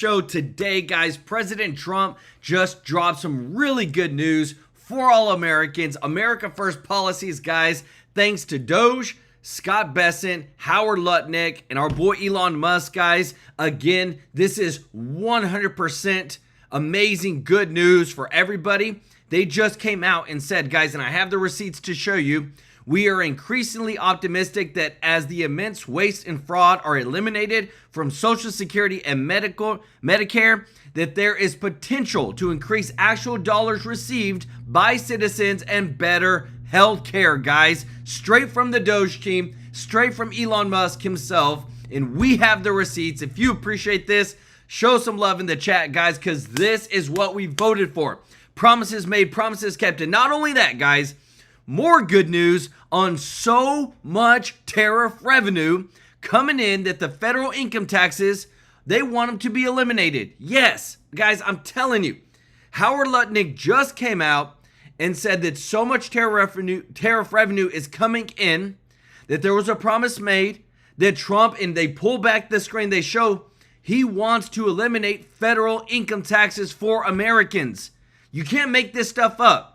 Show today, guys. President Trump just dropped some really good news for all Americans. America First policies, guys, thanks to DOGE, Scott Bessent, Howard Lutnick, and our boy Elon Musk, guys. Again, this is 100% amazing good news for everybody. They just came out and said, guys, and I have the receipts to show you, we are increasingly optimistic that as the immense waste and fraud are eliminated from Social Security and Medicare, that there is potential to increase actual dollars received by citizens and better health care, guys. Straight from the DOGE team, straight from Elon Musk himself, and we have the receipts. If you appreciate this, show some love in the chat, guys, because this is what we voted for. Promises made, promises kept. And not only that, guys, more good news on so much tariff revenue coming in that the federal income taxes, they want them to be eliminated. Yes, guys, I'm telling you, Howard Lutnick just came out and said that so much tariff revenue is coming in that there was a promise made that Trump, and they pull back the screen, they show he wants to eliminate federal income taxes for Americans. You can't make this stuff up.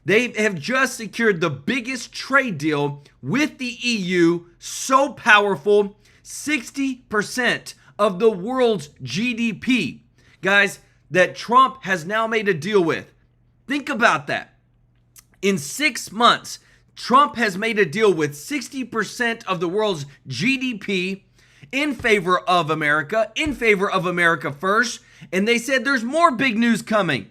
They have just secured the biggest trade deal with the EU, so powerful, 60% of the world's GDP, guys, that Trump has now made a deal with. Think about that. In 6 months, Trump has made a deal with 60% of the world's GDP in favor of America first, and they said there's more big news coming.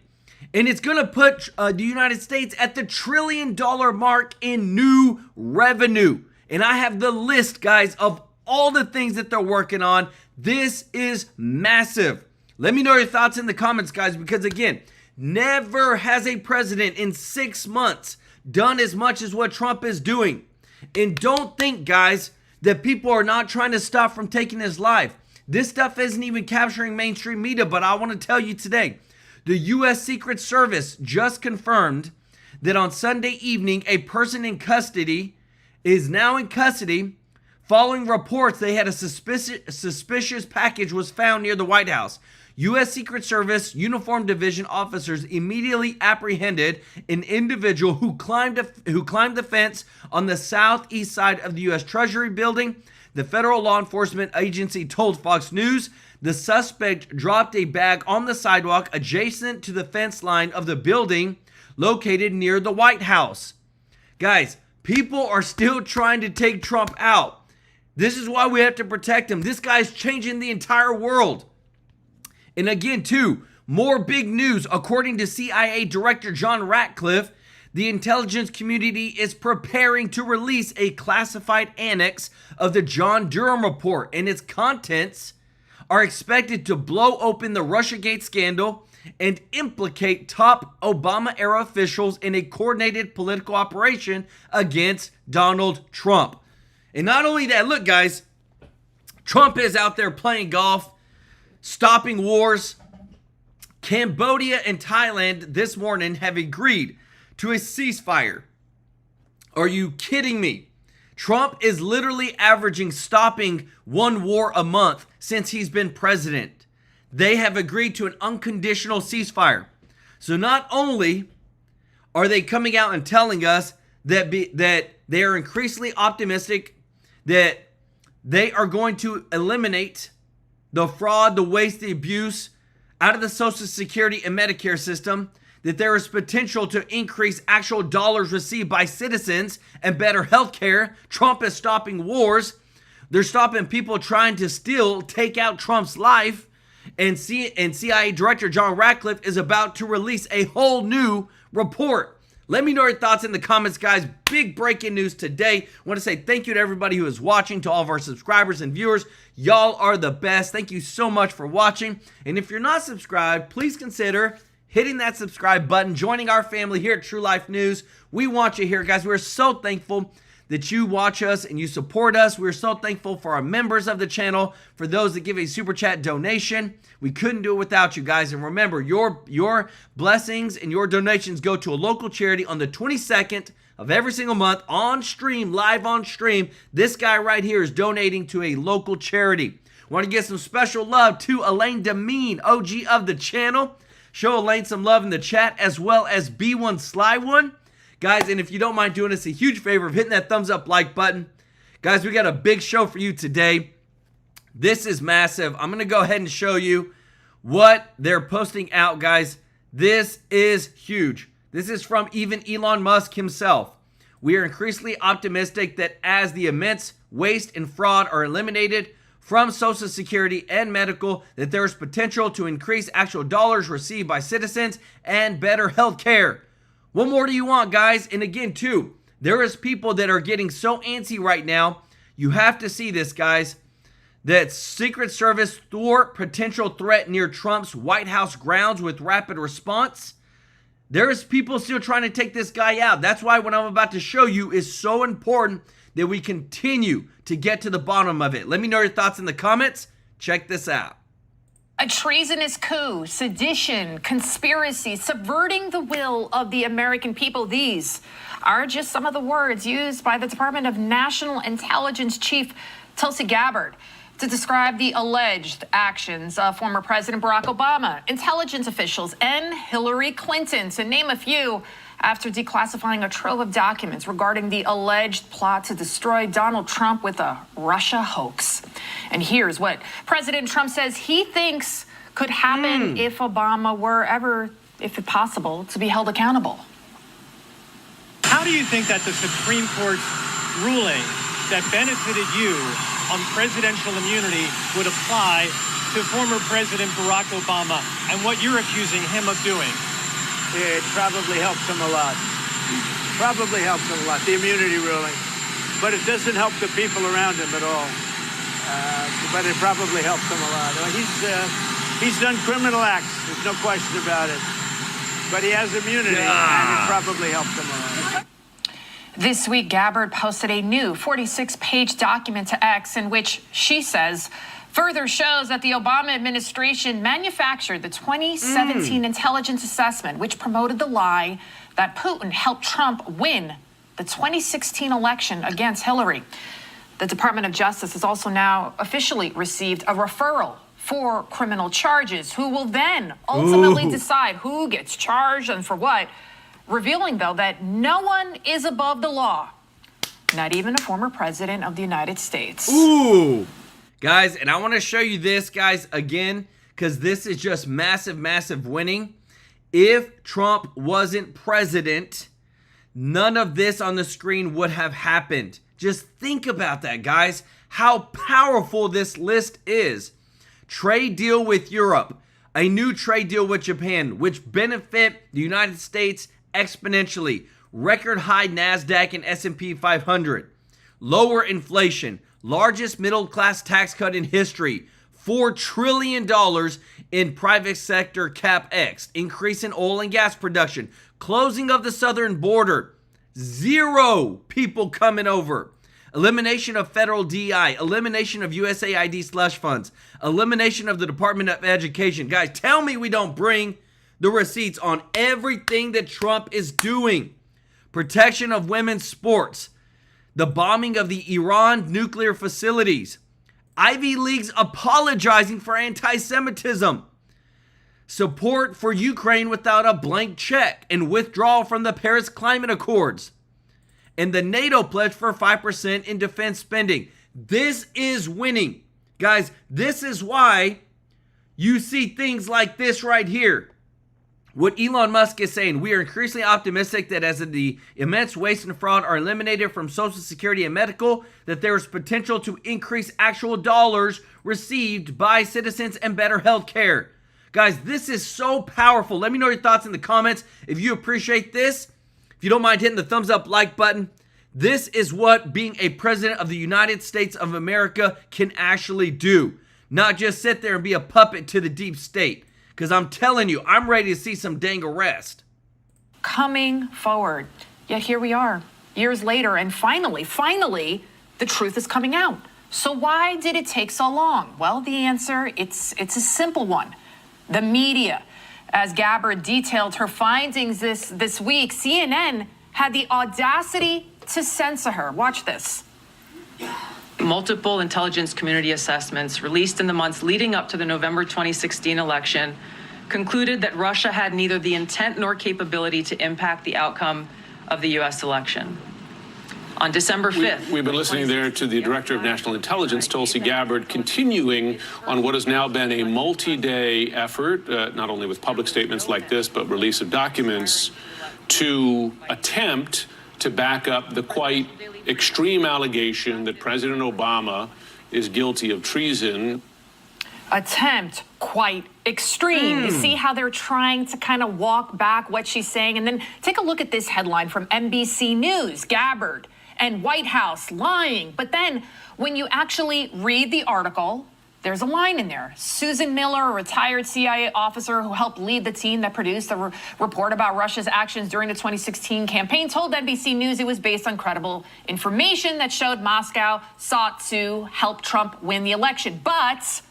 And it's going to put the United States at the $1 trillion mark in new revenue. And I have the list, guys, of all the things that they're working on. This is massive. Let me know your thoughts in the comments, guys, because again, never has a president in 6 months done as much as what Trump is doing. And don't think, guys, that people are not trying to stop from taking his life. This stuff isn't even capturing mainstream media, but I want to tell you today, the U.S. Secret Service just confirmed that on Sunday evening, a person in custody is now in custody following reports they had a suspicious package was found near the White House. U.S. Secret Service Uniform Division officers immediately apprehended an individual who climbed the fence on the southeast side of the U.S. Treasury building. The federal law enforcement agency told Fox News the suspect dropped a bag on the sidewalk adjacent to the fence line of the building located near the White House. Guys, people are still trying to take Trump out. This is why we have to protect him. This guy's changing the entire world. And again, too, more big news. According to CIA Director John Ratcliffe, the intelligence community is preparing to release a classified annex of the John Durham report, and its contents are expected to blow open the Russiagate scandal and implicate top Obama-era officials in a coordinated political operation against Donald Trump. And not only that, look, guys, Trump is out there playing golf, stopping wars. Cambodia and Thailand this morning have agreed to a ceasefire. Are you kidding me? Trump is literally averaging stopping one war a month since he's been president. They have agreed to an unconditional ceasefire. So not only are they coming out and telling us that they are increasingly optimistic that they are going to eliminate the fraud, the waste, the abuse out of the Social Security and Medicare system, that there is potential to increase actual dollars received by citizens and better health care. Trump is stopping wars. They're stopping people trying to still take out Trump's life. And CIA Director John Ratcliffe is about to release a whole new report. Let me know your thoughts in the comments, guys. Big breaking news today. I want to say thank you to everybody who is watching, to all of our subscribers and viewers. Y'all are the best. Thank you so much for watching. And if you're not subscribed, please consider hitting that subscribe button, joining our family here at TrueLife News. We want you here, guys. We're so thankful that you watch us and you support us. We're so thankful for our members of the channel, for those that give a super chat donation. We couldn't do it without you guys. And remember, your blessings and your donations go to a local charity on the 22nd of every single month on stream, live on stream. This guy right here is donating to a local charity. Want to give some special love to Elaine Demeen, OG of the channel. Show Elaine some love in the chat, as well as B1 Sly One. Guys, and if you don't mind doing us a huge favor of hitting that thumbs up like button. Guys, we got a big show for you today. This is massive. I'm going to go ahead and show you what they're posting out, guys. This is huge. This is from even Elon Musk himself. We are increasingly optimistic that as the immense waste and fraud are eliminated from Social Security and medical, that there is potential to increase actual dollars received by citizens and better health care. What more do you want, guys? And again, too, there is people that are getting so antsy right now. You have to see this, guys, that Secret Service thwart potential threat near Trump's White House grounds with rapid response. There is people still trying to take this guy out. That's why what I'm about to show you is so important that we continue to get to the bottom of it. Let me know your thoughts in the comments. Check this out. A treasonous coup, sedition, conspiracy, subverting the will of the American people. These are just some of the words used by the Department of National Intelligence Chief Tulsi Gabbard to describe the alleged actions of former President Barack Obama, intelligence officials, and Hillary Clinton, to name a few, after declassifying a trove of documents regarding the alleged plot to destroy Donald Trump with a Russia hoax. And here's what President Trump says he thinks could happen if Obama were ever, if possible, to be held accountable. How do you think that the Supreme Court's ruling that benefited you on presidential immunity would apply to former President Barack Obama and what you're accusing him of doing? It probably helps him a lot. Probably helps him a lot, the immunity ruling. But it doesn't help the people around him at all. But it probably helps him a lot. He's done criminal acts, there's no question about it. But he has immunity, and it probably helps him a lot. This week, Gabbard posted a new 46-page document to X in which she says further shows that the Obama administration manufactured the 2017 intelligence assessment, which promoted the lie that Putin helped Trump win the 2016 election against Hillary. The Department of Justice has also now officially received a referral for criminal charges, who will then ultimately decide who gets charged and for what, revealing, though, that no one is above the law, not even a former president of the United States. Ooh. Guys, and I want to show you this, guys, again, because this is just massive, massive winning. If Trump wasn't president, none of this on the screen would have happened. Just think about that, guys, how powerful this list is. Trade deal with Europe, a new trade deal with Japan, which benefit the United States exponentially. Record high NASDAQ and S&P 500. Lower inflation. Largest middle-class tax cut in history, $4 trillion in private sector CapEx, increase in oil and gas production, closing of the southern border, 0 people coming over, elimination of federal DI, elimination of USAID slush funds, elimination of the Department of Education. Guys, tell me we don't bring the receipts on everything that Trump is doing. Protection of women's sports. The bombing of the Iran nuclear facilities. Ivy Leagues apologizing for anti-Semitism. Support for Ukraine without a blank check and withdrawal from the Paris Climate Accords. And the NATO pledge for 5% in defense spending. This is winning. Guys, this is why you see things like this right here. What Elon Musk is saying, we are increasingly optimistic that as the immense waste and fraud are eliminated from Social Security and medical, that there is potential to increase actual dollars received by citizens and better health care. Guys, this is so powerful. Let me know your thoughts in the comments. If you appreciate this, if you don't mind hitting the thumbs up like button, this is what being a president of the United States of America can actually do. Not just sit there and be a puppet to the deep state. Because I'm telling you, I'm ready to see some dang arrest. Coming forward. Yet here we are, years later, and finally, the truth is coming out. So why did it take so long? Well, the answer, it's a simple one. The media. As Gabbard detailed her findings this week, CNN had the audacity to censor her. Watch this. Multiple intelligence community assessments released in the months leading up to the November 2016 election concluded that Russia had neither the intent nor capability to impact the outcome of the U.S. election. On December 5th. We've been listening there to the Director of National Intelligence, Tulsi Gabbard, continuing on what has now been a multi-day effort, not only with public statements like this, but release of documents, to attempt to back up the quite extreme allegation that President Obama is guilty of treason. Attempt, quite extreme. You see how they're trying to kind of walk back what she's saying? And then take a look at this headline from NBC News, Gabbard and White House lying. But then when you actually read the article, there's a line in there. Susan Miller, a retired CIA officer who helped lead the team that produced the report about Russia's actions during the 2016 campaign, told NBC News it was based on credible information that showed Moscow sought to help Trump win the election, but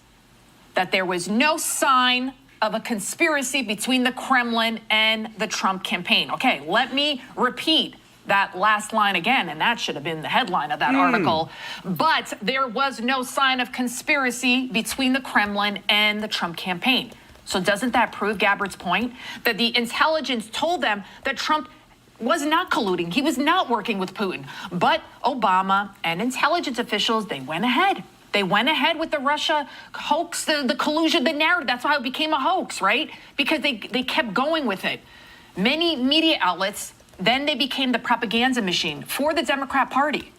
that there was no sign of a conspiracy between the Kremlin and the Trump campaign. Okay, let me repeat that last line again, and that should have been the headline of that article. But there was no sign of conspiracy between the Kremlin and the Trump campaign. So doesn't that prove Gabbard's point? That the intelligence told them that Trump was not colluding. He was not working with Putin. But Obama and intelligence officials, they went ahead. They went ahead with the Russia hoax, the collusion, the narrative. That's how it became a hoax, right? Because they kept going with it. Many media outlets, then they became the propaganda machine for the Democrat Party.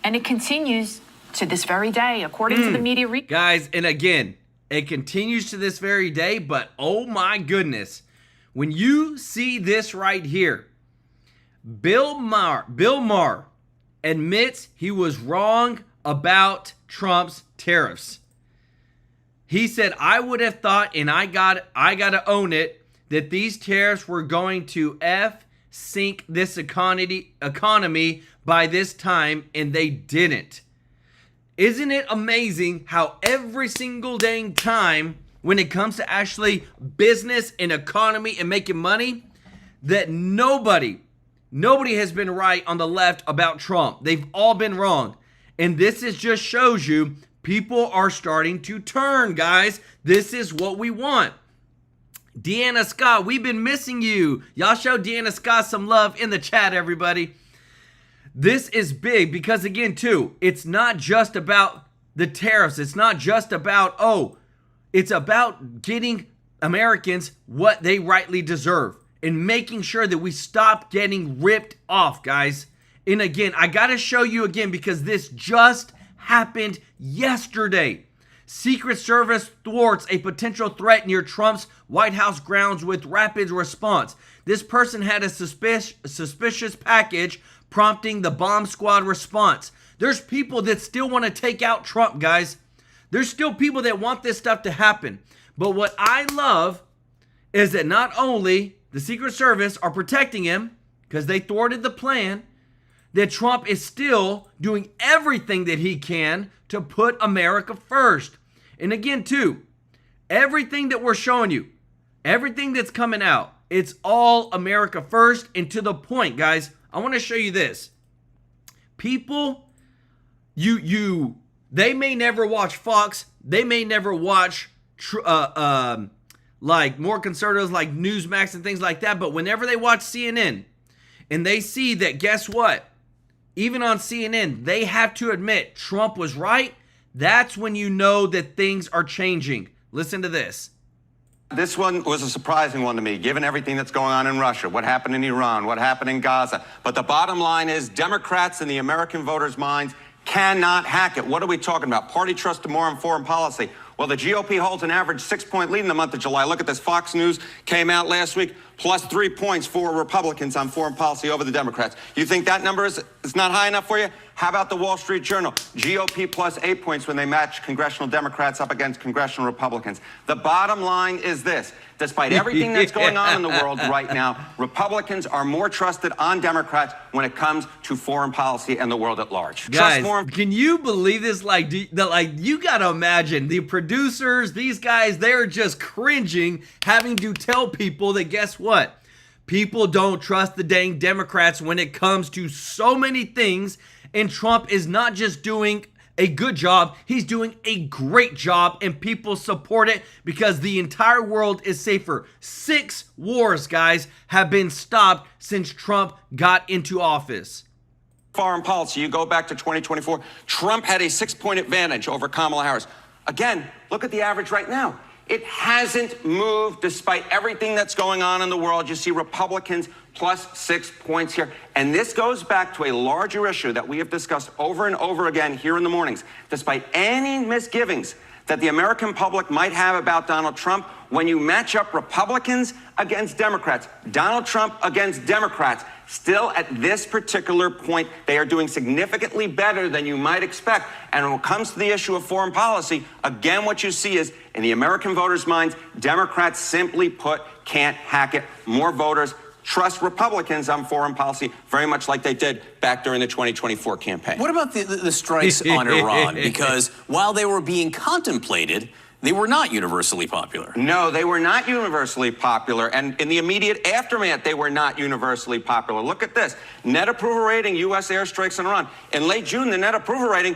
And it continues to this very day, according to the media. Guys, and again, it continues to this very day, but oh my goodness. When you see this right here, Bill Maher admits he was wrong about Trump's tariffs. He said, I would have thought, and I gotta own it, that these tariffs were going to sink this economy by this time, and they didn't. Isn't it amazing how every single dang time when it comes to actually business and economy and making money, that nobody has been right on the left about Trump. They've all been wrong. And this just shows you people are starting to turn, guys. This is what we want. Deanna Scott, we've been missing you. Y'all show Deanna Scott some love in the chat, everybody. This is big because, again, too, it's not just about the tariffs. It's not just about, it's about getting Americans what they rightly deserve and making sure that we stop getting ripped off, guys. And again, I got to show you again because this just happened yesterday. Secret Service thwarts a potential threat near Trump's White House grounds with rapid response. This person had a suspicious package prompting the bomb squad response. There's people that still want to take out Trump, guys. There's still people that want this stuff to happen. But what I love is that not only the Secret Service are protecting him because they thwarted the plan, that Trump is still doing everything that he can to put America first. And again, too, everything that we're showing you, everything that's coming out, it's all America first and to the point, guys. I want to show you this. People, they may never watch Fox. They may never watch like more conservatives like Newsmax and things like that. But whenever they watch CNN and they see that, guess what? Even on CNN, they have to admit Trump was right. That's when you know that things are changing. Listen to this. This one was a surprising one to me, given everything that's going on in Russia, what happened in Iran, what happened in Gaza. But the bottom line is Democrats in the American voters' minds cannot hack it. What are we talking about? Party trust to more on foreign policy. Well, the GOP holds an average 6-point lead in the month of July. Look at this. Fox News came out last week, plus 3 points for Republicans on foreign policy over the Democrats. You think that number is not high enough for you? How about the Wall Street Journal? GOP plus 8 points when they match congressional Democrats up against congressional Republicans. The bottom line is this. Despite everything that's going on in the world right now, Republicans are more trusted on Democrats when it comes to foreign policy and the world at large. Guys, can you believe this? You got to imagine the producers, these guys, they're just cringing having to tell people that, guess what? People don't trust the dang Democrats when it comes to so many things. And Trump is not just doing a good job. He's doing a great job, and people support it because the entire world is safer. 6 wars, guys, have been stopped since Trump got into office. Foreign policy, you go back to 2024, Trump had a 6-point advantage over Kamala Harris. Again, look at the average right now. It hasn't moved despite everything that's going on in the world. You see Republicans plus 6 points here. And this goes back to a larger issue that we have discussed over and over again here in the mornings. Despite any misgivings that the American public might have about Donald Trump, when you match up Republicans against Democrats, Donald Trump against Democrats, still at this particular point, they are doing significantly better than you might expect. And when it comes to the issue of foreign policy, again, what you see is in the American voters' minds, Democrats simply put can't hack it. More voters trust Republicans on foreign policy, very much like they did back during the 2024 campaign. What about the strikes on Iran? Because while they were being contemplated, they were not universally popular. No, they were not universally popular. And in the immediate aftermath, they were not universally popular. Look at this. Net approval rating, U.S. airstrikes on Iran. In late June, the net approval rating,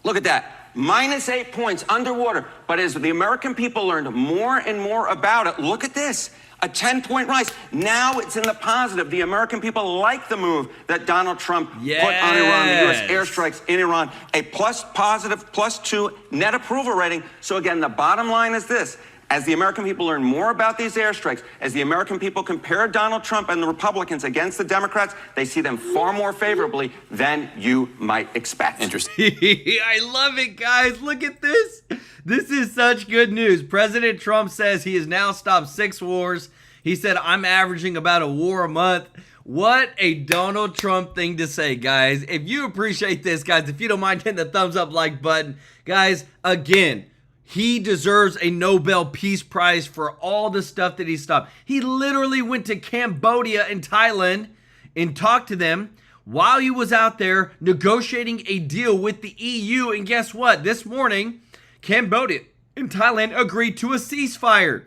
look at that. -8 points underwater. But as the American people learned more and more about it, look at this. A 10-point rise. Now it's in the positive. The American people like the move that Donald Trump put on Iran, the U.S. airstrikes in Iran. A positive +2 net approval rating. So again, the bottom line is this. As the American people learn more about these airstrikes, as the American people compare Donald Trump and the Republicans against the Democrats, they see them far more favorably than you might expect. Interesting. I love it, guys. Look at this. This is such good news. President Trump says he has now stopped 6 wars. He said, I'm averaging about a war a month. What a Donald Trump thing to say, guys. If you appreciate this, guys, if you don't mind hitting the thumbs up like button, guys, again, he deserves a Nobel Peace Prize for all the stuff that he stopped. He literally went to Cambodia and Thailand and talked to them while he was out there negotiating a deal with the EU. And guess what? This morning, Cambodia and Thailand agreed to a ceasefire.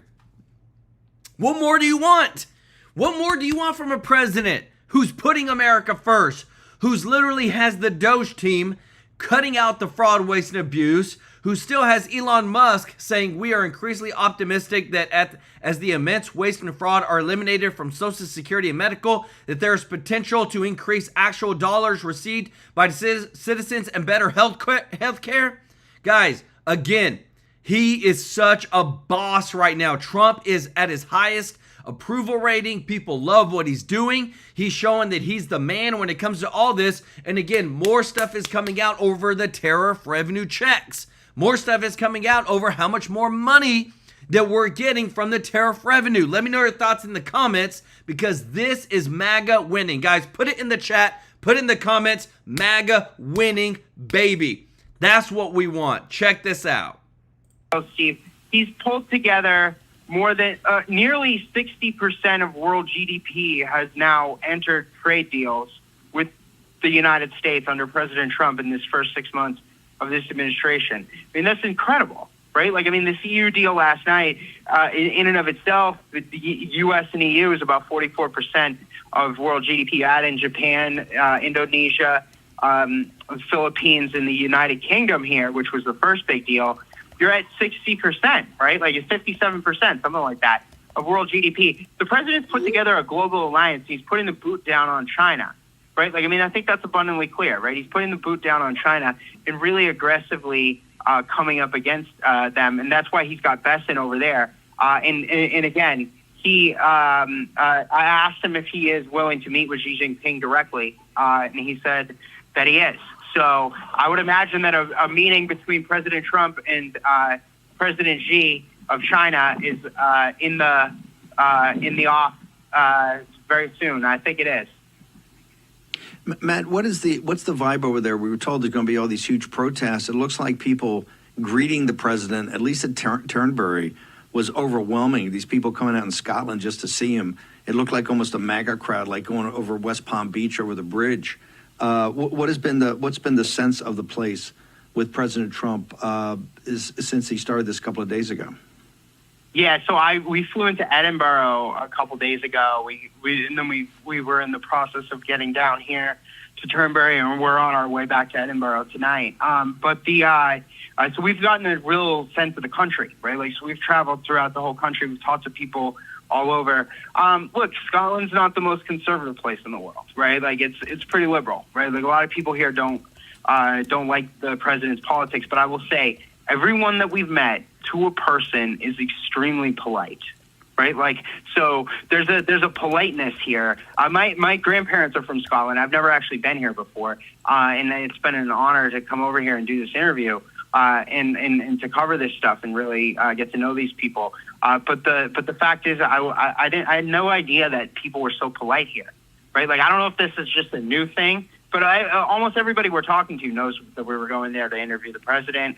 What more do you want? What more do you want from a president who's putting America first, who's literally has the DOGE team cutting out the fraud, waste, and abuse, who still has Elon Musk saying we are increasingly optimistic that as the immense waste and fraud are eliminated from Social Security and medical, that there is potential to increase actual dollars received by citizens and better health care? Guys, again, he is such a boss right now. Trump is at his highest approval rating. People love what he's doing. He's showing that he's the man when it comes to all this. And again, more stuff is coming out over the tariff revenue checks. More stuff is coming out over how much more money that we're getting from the tariff revenue. Let me know your thoughts in the comments, because this is MAGA winning. Guys, put it in the chat. Put in the comments, MAGA winning, baby. That's what we want. Check this out. Steve, he's pulled together more than nearly 60% of world GDP has now entered trade deals with the United States under President Trump in this first 6 months of this administration. I mean, that's incredible, right? Like, I mean, this EU deal last night, in and of itself, the U.S. and EU is about 44% of world GDP. Add in Japan, Indonesia, Philippines, and the United Kingdom here, which was the first big deal. You're at 60%, right? Like it's 57%, something like that, of world GDP. The president's put together a global alliance. He's putting the boot down on China, right? Like, I mean, I think that's abundantly clear, right? He's putting the boot down on China and really aggressively coming up against them. And that's why he's got Beth over there. And again, I asked him if he is willing to meet with Xi Jinping directly, and he said that he is. So I would imagine that a meeting between President Trump and President Xi of China is in the off very soon. I think it is. Matt, what's the vibe over there? We were told there's going to be all these huge protests. It looks like people greeting the president, at least at Turnberry, was overwhelming. These people coming out in Scotland just to see him. It looked like almost a MAGA crowd, like going over West Palm Beach over the bridge. What's been the sense of the place with President Trump since he started this a couple of days ago? Yeah, so we flew into Edinburgh a couple days ago. We were in the process of getting down here Turnberry, and we're on our way back to Edinburgh tonight. So we've gotten a real sense of the country, right? Like, so we've traveled throughout the whole country. We've talked to people all over. Look, Scotland's not the most conservative place in the world, right? Like, it's pretty liberal, right? Like, a lot of people here don't like the president's politics, but I will say everyone that we've met to a person is extremely polite. Right, like, so there's a politeness here. My grandparents are from Scotland. I've never actually been here before, and it's been an honor to come over here and do this interview and to cover this stuff and really get to know these people. But the fact is, I had no idea that people were so polite here. Right, like, I don't know if this is just a new thing, but almost everybody we're talking to knows that we were going there to interview the president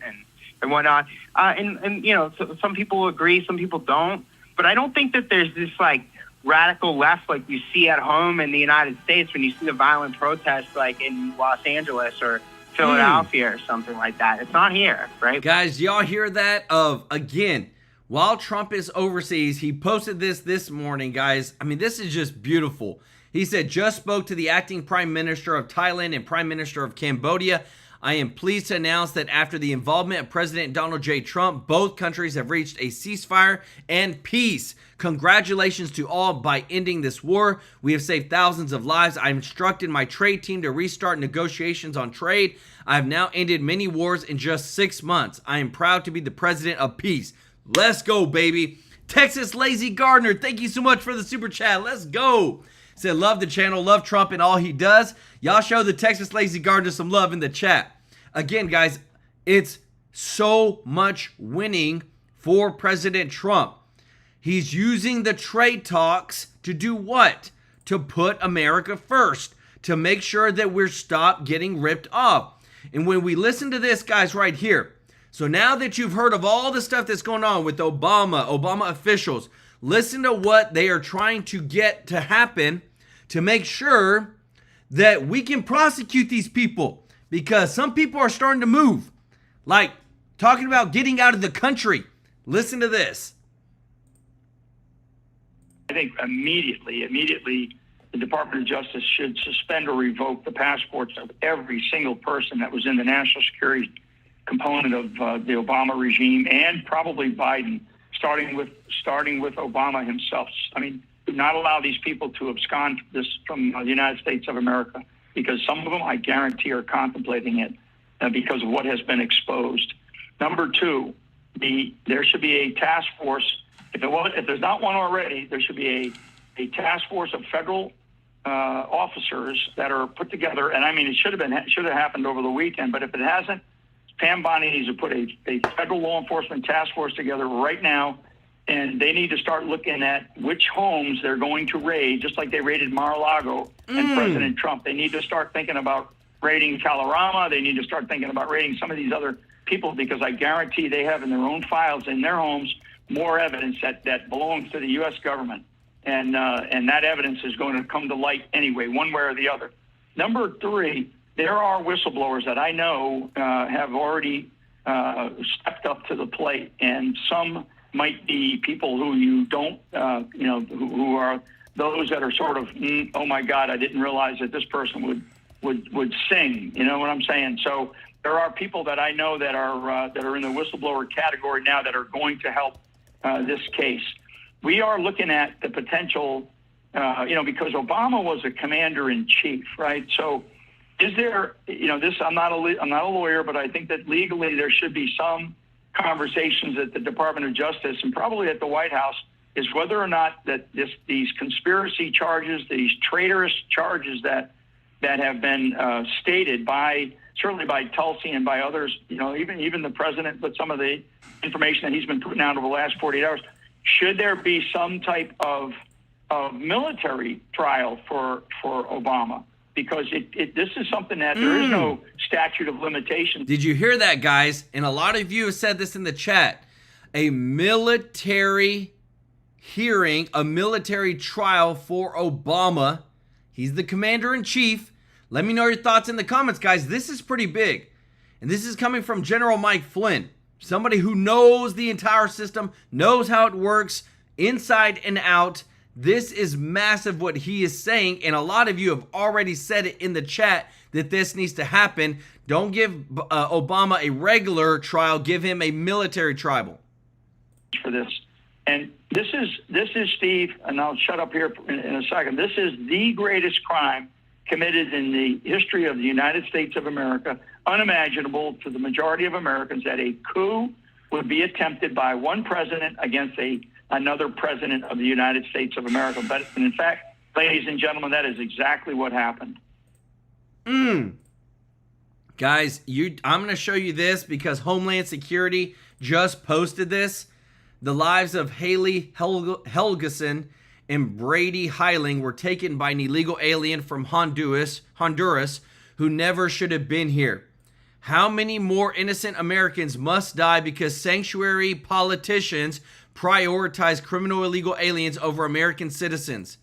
and whatnot. And you know, so some people agree, some people don't. But I don't think that there's this, like, radical left like you see at home in the United States when you see the violent protests, like in Los Angeles or Philadelphia or something like that. It's not here, right? Guys, y'all hear that? Again, while Trump is overseas, he posted this morning, guys. I mean, this is just beautiful. He said, just spoke to the acting Prime Minister of Thailand and Prime Minister of Cambodia. I am pleased to announce that after the involvement of President Donald J. Trump, both countries have reached a ceasefire and peace. Congratulations to all by ending this war. We have saved thousands of lives. I instructed my trade team to restart negotiations on trade. I have now ended many wars in just 6 months. I am proud to be the president of peace. Let's go, baby. Texas Lazy Gardner, thank you so much for the super chat. Let's go. Said, love the channel, love Trump and all he does. Y'all show the Texas Lazy Gardner some love in the chat. Again, guys, it's so much winning for President Trump. He's using the trade talks to do what? To put America first, to make sure that we're stopped getting ripped off. And when we listen to this, guys, right here, so now that you've heard of all the stuff that's going on with Obama officials, listen to what they are trying to get to happen to make sure that we can prosecute these people, because some people are starting to move, like talking about getting out of the country. Listen to this. I think immediately, the Department of Justice should suspend or revoke the passports of every single person that was in the national security component of the Obama regime, and probably Biden, starting with Obama himself. I mean, do not allow these people to abscond from the United States of America, because some of them, I guarantee, are contemplating it because of what has been exposed. Number two, there should be a task force. If there's not one already, there should be a task force of federal officers that are put together. And I mean, it should have happened over the weekend. But if it hasn't, Pam Bondi needs to put a federal law enforcement task force together right now. And they need to start looking at which homes they're going to raid, just like they raided Mar-a-Lago and President Trump. They need to start thinking about raiding Kalorama. They need to start thinking about raiding some of these other people, because I guarantee they have in their own files in their homes more evidence that belongs to the U.S. government. And that evidence is going to come to light anyway, one way or the other. Number three, there are whistleblowers that I know have already stepped up to the plate, and some might be people who you don't, who are those that are sort of, oh my God, I didn't realize that this person would sing. You know what I'm saying? So there are people that I know that are in the whistleblower category now that are going to help this case. We are looking at the potential, because Obama was a commander in chief, right? So is there, I'm not a lawyer, but I think that legally there should be some conversations at the Department of Justice and probably at the White House, is whether or not that these conspiracy charges, these traitorous charges that have been stated certainly by Tulsi and by others, even the president, but some of the information that he's been putting out over the last 48 hours, should there be some type of military trial for Obama? Because this is something that there is no statute of limitations. Did you hear that, guys? And a lot of you have said this in the chat. A military hearing, a military trial for Obama. He's the commander-in-chief. Let me know your thoughts in the comments, guys. This is pretty big. And this is coming from General Mike Flynn, somebody who knows the entire system, knows how it works inside and out. This is massive what he is saying, and a lot of you have already said it in the chat that this needs to happen. Don't give Obama a regular trial, give him a military tribal. For this. And this is Steve, and I'll shut up here in a second. This is the greatest crime committed in the history of the United States of America, unimaginable to the majority of Americans that a coup would be attempted by one president against another president of the United States of America. But in fact, ladies and gentlemen, that is exactly what happened. Guys, I'm going to show you this because Homeland Security just posted this. The lives of Haley Helgeson and Brady Heiling were taken by an illegal alien from Honduras who never should have been here. How many more innocent Americans must die because sanctuary politicians prioritize criminal illegal aliens over American citizens?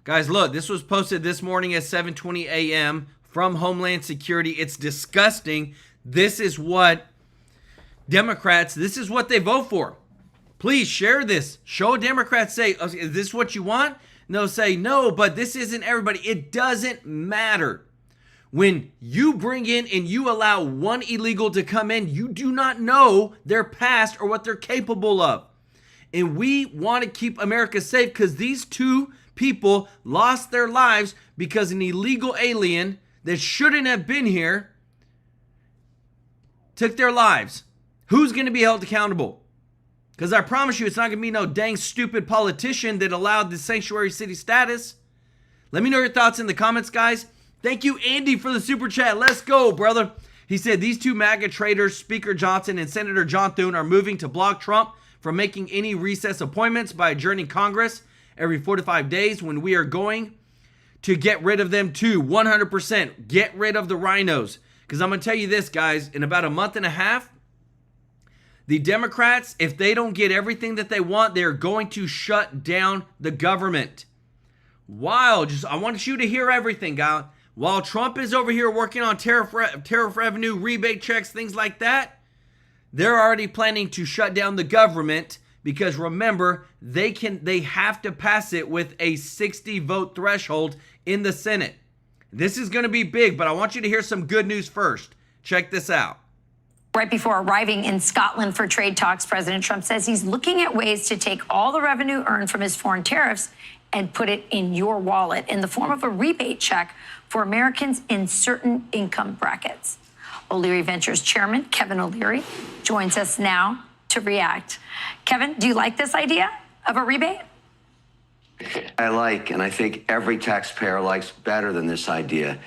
Guys, look, this was posted this morning at 7:20 a.m. from Homeland Security. It's disgusting. This is what Democrats, this is what they vote for. Please share this. Show Democrats say, oh, is this what you want? And they'll say, no, but this isn't everybody. It doesn't matter. When you bring in and you allow one illegal to come in, you do not know their past or what they're capable of. And we want to keep America safe because these two people lost their lives because an illegal alien that shouldn't have been here took their lives. Who's going to be held accountable? Because I promise you, it's not going to be no dang stupid politician that allowed the sanctuary city status. Let me know your thoughts in the comments, guys. Thank you, Andy, for the super chat. Let's go, brother. He said, these two MAGA traitors, Speaker Johnson and Senator John Thune, are moving to block Trump from making any recess appointments by adjourning Congress every 4 to 5 days when we are going to get rid of them too. 100%. Get rid of the rhinos. Because I'm going to tell you this, guys. In about a month and a half, the Democrats, if they don't get everything that they want, they're going to shut down the government. Wow, I want you to hear everything, guys. While Trump is over here working on tariff revenue, rebate checks, things like that, they're already planning to shut down the government because remember, they have to pass it with a 60 vote threshold in the Senate. This is going to be big, but I want you to hear some good news first. Check this out. Right before arriving in Scotland for trade talks, President Trump says he's looking at ways to take all the revenue earned from his foreign tariffs and put it in your wallet in the form of a rebate check for Americans in certain income brackets. O'Leary Ventures chairman Kevin O'Leary joins us now to react. Kevin, do you like this idea of a rebate? I like, and I think every taxpayer likes better than this idea.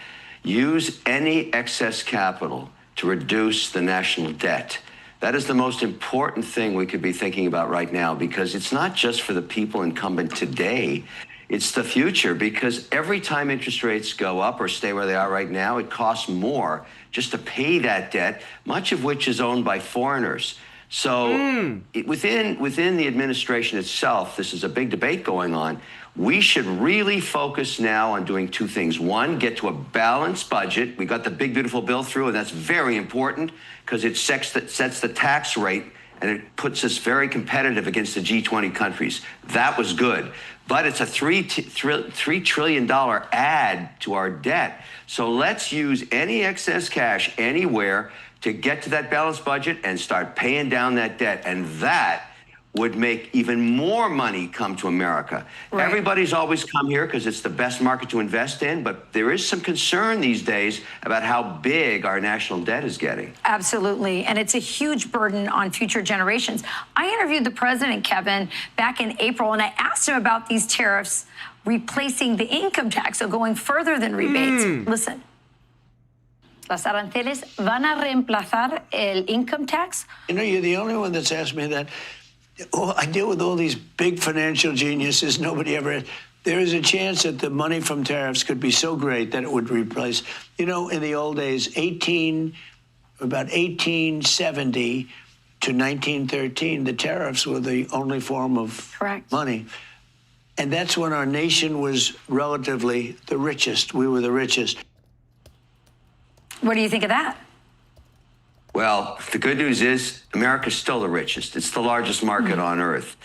Use any excess capital to reduce the national debt. That is the most important thing we could be thinking about right now, because it's not just for the people incumbent today, it's the future, because every time interest rates go up or stay where they are right now, it costs more just to pay that debt, much of which is owned by foreigners. So within the administration itself, this is a big debate going on. We should really focus now on doing two things. One, get to a balanced budget. We got the big, beautiful bill through, and that's very important because it sets the tax rate, and it puts us very competitive against the G20 countries. That was good. But it's a $3 trillion add to our debt. So let's use any excess cash anywhere to get to that balanced budget and start paying down that debt. And that would make even more money come to America. Right. Everybody's always come here because it's the best market to invest in, but there is some concern these days about how big our national debt is getting. Absolutely, and it's a huge burden on future generations. I interviewed the president, Kevin, back in April, and I asked him about these tariffs replacing the income tax, so going further than rebates. Listen. Las aranceles van a reemplazar el income tax? You know, you're the only one that's asked me that. Oh, I deal with all these big financial geniuses. Nobody ever. There is a chance that the money from tariffs could be so great that it would replace. You know, in the old days, about 1870 to 1913, the tariffs were the only form of money. And that's when our nation was relatively the richest. We were the richest. What do you think of that? Well, the good news is America's still the richest. It's the largest market on earth.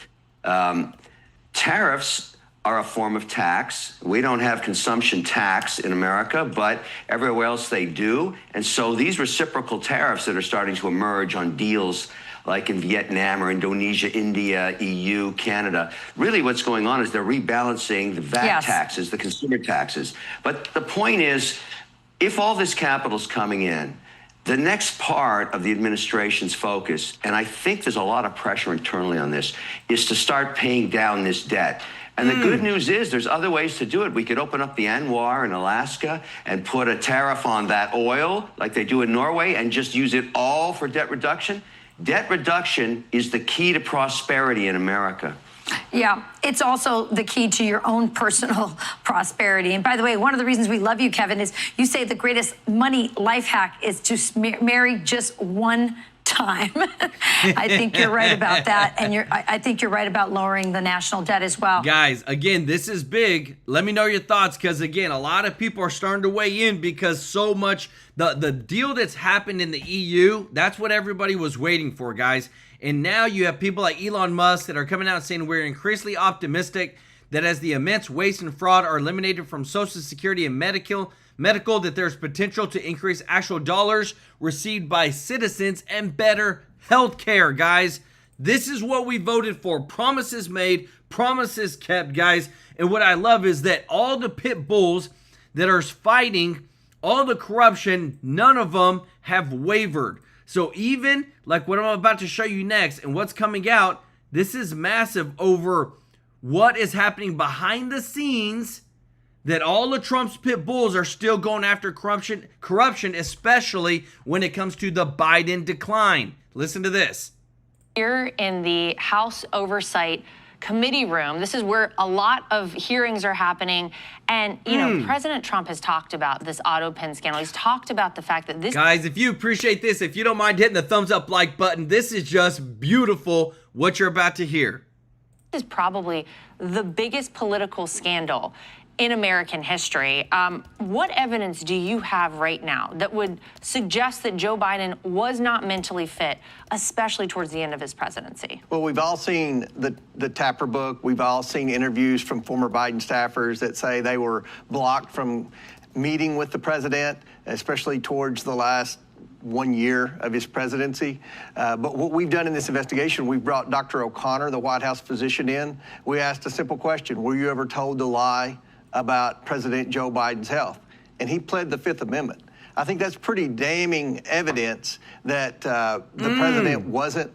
Tariffs are a form of tax. We don't have consumption tax in America, but everywhere else they do. And so these reciprocal tariffs that are starting to emerge on deals like in Vietnam or Indonesia, India, EU, Canada, really what's going on is they're rebalancing the VAT taxes, the consumer taxes. But the point is, if all this capital's coming in, the next part of the administration's focus, and I think there's a lot of pressure internally on this, is to start paying down this debt. And the good news is there's other ways to do it. We could open up the ANWR in Alaska and put a tariff on that oil like they do in Norway and just use it all for debt reduction. Debt reduction is the key to prosperity in America. Yeah, it's also the key to your own personal prosperity. And by the way, one of the reasons we love you, Kevin, is you say the greatest money life hack is to marry just one time. I think you're right about that. And I think you're right about lowering the national debt as well. Guys, again, this is big. Let me know your thoughts, because again, a lot of people are starting to weigh in because so much, the deal that's happened in the EU, that's what everybody was waiting for, guys. And now you have people like Elon Musk that are coming out saying we're increasingly optimistic that as the immense waste and fraud are eliminated from Social Security and medical, that there's potential to increase actual dollars received by citizens and better health care, guys. This is what we voted for. Promises made, promises kept, guys. And what I love is that all the pit bulls that are fighting all the corruption, none of them have wavered. So even like what I'm about to show you next and what's coming out, this is massive over what is happening behind the scenes, that all of Trump's pit bulls are still going after corruption, especially when it comes to the Biden decline. Listen to this. Here in the House Oversight Committee room, this is where a lot of hearings are happening. And, you know, President Trump has talked about this auto pen scandal. He's talked about the fact that this... Guys, if you appreciate this, if you don't mind hitting the thumbs up like button, this is just beautiful what you're about to hear. This is probably the biggest political scandal in American history. What evidence do you have right now that would suggest that Joe Biden was not mentally fit, especially towards the end of his presidency? Well, we've all seen the Tapper book. We've all seen interviews from former Biden staffers that say they were blocked from meeting with the president, especially towards the last 1 year of his presidency. But what we've done in this investigation, we've brought Dr. O'Connor, the White House physician, in. We asked a simple question: were you ever told to lie about President Joe Biden's health? And he pled the Fifth Amendment. I think that's pretty damning evidence that the president wasn't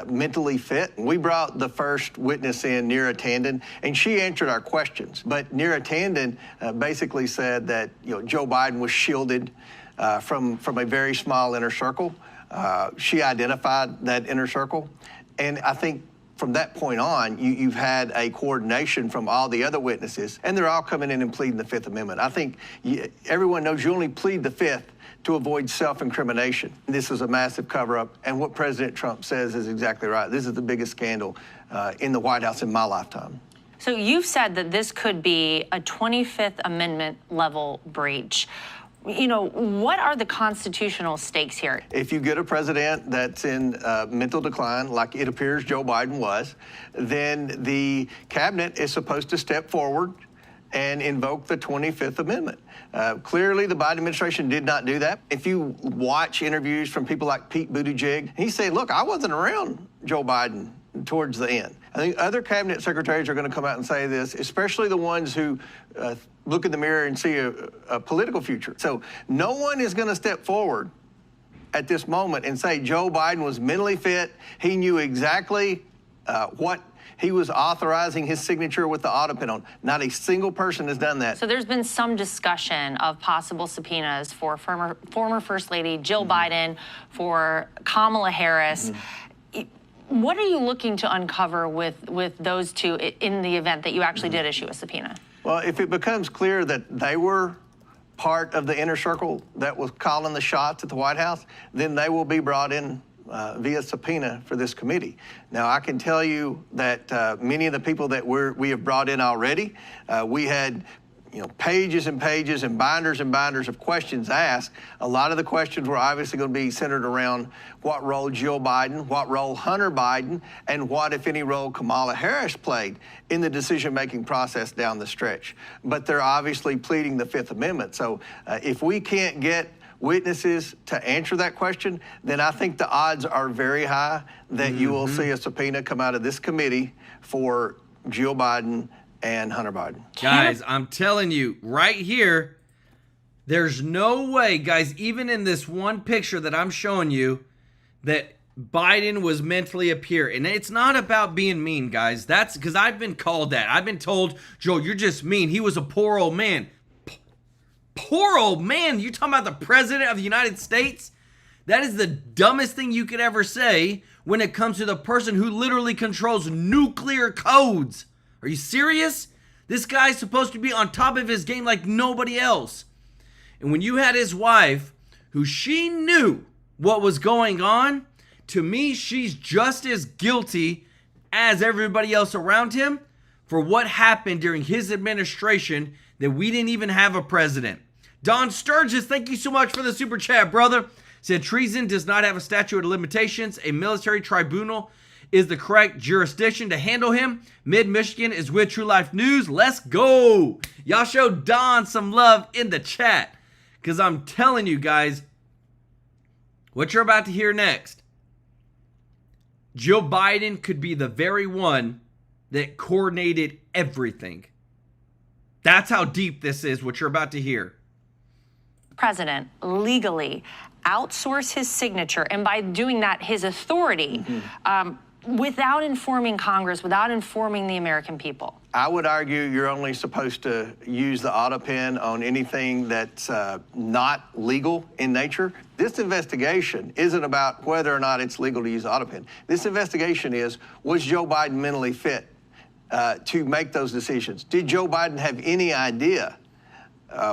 mentally fit. We brought the first witness in, Neera Tanden, and she answered our questions. But Neera Tanden basically said that Joe Biden was shielded from a very small inner circle. She identified that inner circle. And I think from that point on, you've had a coordination from all the other witnesses, and they're all coming in and pleading the Fifth Amendment. I think everyone knows you only plead the Fifth to avoid self-incrimination. This is a massive cover-up, and what President Trump says is exactly right. This is the biggest scandal in the White House in my lifetime. So you've said that this could be a 25th Amendment level breach. You know, what are the constitutional stakes here? If you get a president that's in mental decline, like it appears Joe Biden was, then the cabinet is supposed to step forward and invoke the 25th Amendment. Clearly, the Biden administration did not do that. If you watch interviews from people like Pete Buttigieg, he said, look, I wasn't around Joe Biden towards the end. I think other cabinet secretaries are going to come out and say this, especially the ones who look in the mirror and see a political future. So no one is going to step forward at this moment and say Joe Biden was mentally fit. He knew exactly what he was authorizing his signature with the auto pen on. Not a single person has done that. So there's been some discussion of possible subpoenas for former First Lady Jill Biden, for Kamala Harris. What are you looking to uncover with those two in the event that you actually did issue a subpoena? Well, if it becomes clear that they were part of the inner circle that was calling the shots at the White House, then they will be brought in via subpoena for this committee. Now, I can tell you that many of the people that we have brought in already, we had pages and pages and binders of questions asked. A lot of the questions were obviously going to be centered around what role Jill Biden, what role Hunter Biden, and what, if any, role Kamala Harris played in the decision-making process down the stretch. But they're obviously pleading the Fifth Amendment. So if we can't get witnesses to answer that question, then I think the odds are very high that you will see a subpoena come out of this committee for Jill Biden and Hunter Biden. Guys, I'm telling you, right here, there's no way, guys, even in this one picture that I'm showing you, that Biden was mentally impaired. And it's not about being mean, guys. That's because I've been called that. I've been told, Joe, you're just mean. He was a poor old man. Poor old man? You talking about the president of the United States? That is the dumbest thing you could ever say when it comes to the person who literally controls nuclear codes. Are you serious? This guy's supposed to be on top of his game like nobody else. And when you had his wife, who she knew what was going on, to me, she's just as guilty as everybody else around him for what happened during his administration that we didn't even have a president. Don Sturgis, thank you so much for the super chat, brother. Said treason does not have a statute of limitations. A military tribunal is the correct jurisdiction to handle him. Mid-Michigan is with TrueLife News. Let's go. Y'all show Don some love in the chat. Because I'm telling you guys, what you're about to hear next, Joe Biden could be the very one that coordinated everything. That's how deep this is, what you're about to hear. President legally outsource his signature, and by doing that, his authority, without informing Congress, without informing the American people? I would argue you're only supposed to use the auto pen on anything that's not legal in nature. This investigation isn't about whether or not it's legal to use the auto pen. This investigation is, was Joe Biden mentally fit to make those decisions? Did Joe Biden have any idea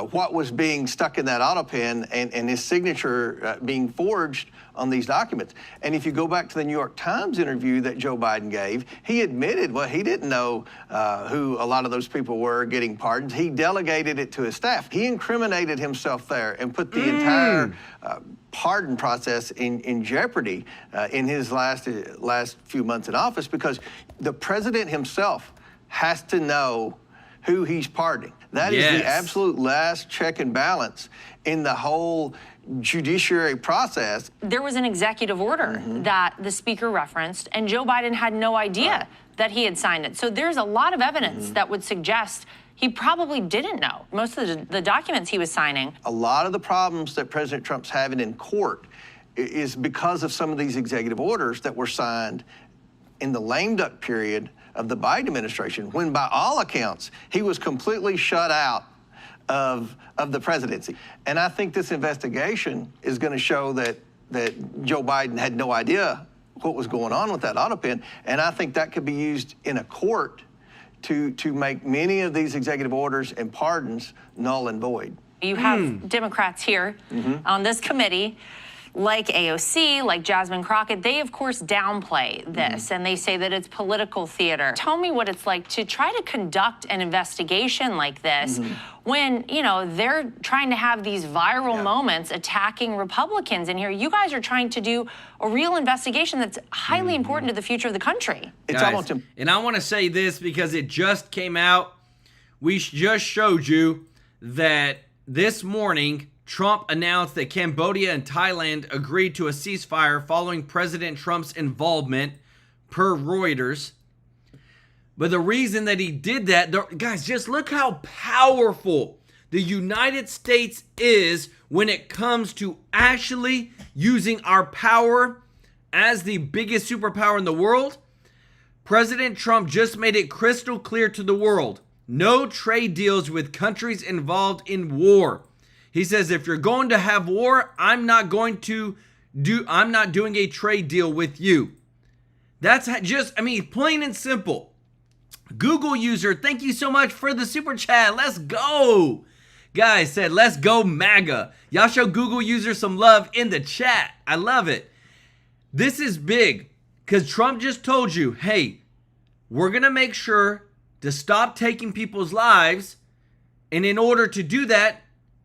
what was being stuck in that auto pen and his signature being forged on these documents? And if you go back to the New York Times interview that Joe Biden gave, he admitted, well, he didn't know who a lot of those people were getting pardons. He delegated it to his staff. He incriminated himself there and put the entire pardon process in jeopardy in his last few months in office, because the president himself has to know who he's pardoning. That is the absolute last check and balance in the whole judiciary process. There was an executive order that the speaker referenced, and Joe Biden had no idea that he had signed it. So there's a lot of evidence that would suggest he probably didn't know most of the documents he was signing. A lot of the problems that President Trump's having in court is because of some of these executive orders that were signed in the lame duck period of the Biden administration, when by all accounts, he was completely shut out of the presidency. And I think this investigation is going to show that Joe Biden had no idea what was going on with that auto pen. And I think that could be used in a court to make many of these executive orders and pardons null and void. You have Democrats here on this committee, like AOC, like Jasmine Crockett. They, of course, downplay this, and they say that it's political theater. Tell me what it's like to try to conduct an investigation like this when, you know, they're trying to have these viral moments attacking Republicans in here. You guys are trying to do a real investigation that's highly important to the future of the country. It's Guys, almost and I want to say this because it just came out. We just showed you that this morning, Trump announced that Cambodia and Thailand agreed to a ceasefire following President Trump's involvement, per Reuters. But the reason that he did that, guys, just look how powerful the United States is when it comes to actually using our power as the biggest superpower in the world. President Trump just made it crystal clear to the world: no trade deals with countries involved in war. He says, if you're going to have war, I'm not doing a trade deal with you. That's just, I mean, plain and simple. Google user, thank you so much for the super chat. Let's go. Guys said, let's go MAGA. Y'all show Google user some love in the chat. I love it. This is big because Trump just told you, hey, we're going to make sure to stop taking people's lives And in order to do that,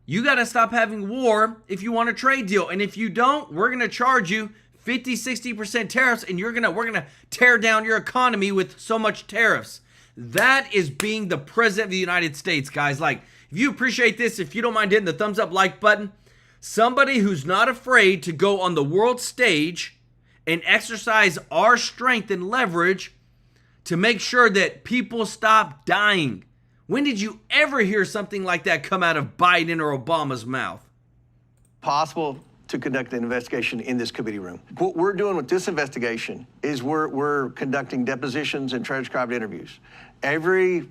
you got to stop having war if you want a trade deal. And if you don't, we're going to charge you 50, 60% tariffs, and we're going to tear down your economy with so much tariffs. That is being the president of the United States, guys. Like, if you appreciate this, if you don't mind hitting the thumbs up like button, somebody who's not afraid to go on the world stage and exercise our strength and leverage to make sure that people stop dying. When did you ever hear something like that come out of Biden or Obama's mouth? Possible to conduct an investigation in this committee room. What we're doing with this investigation is we're conducting depositions and transcribed interviews. Every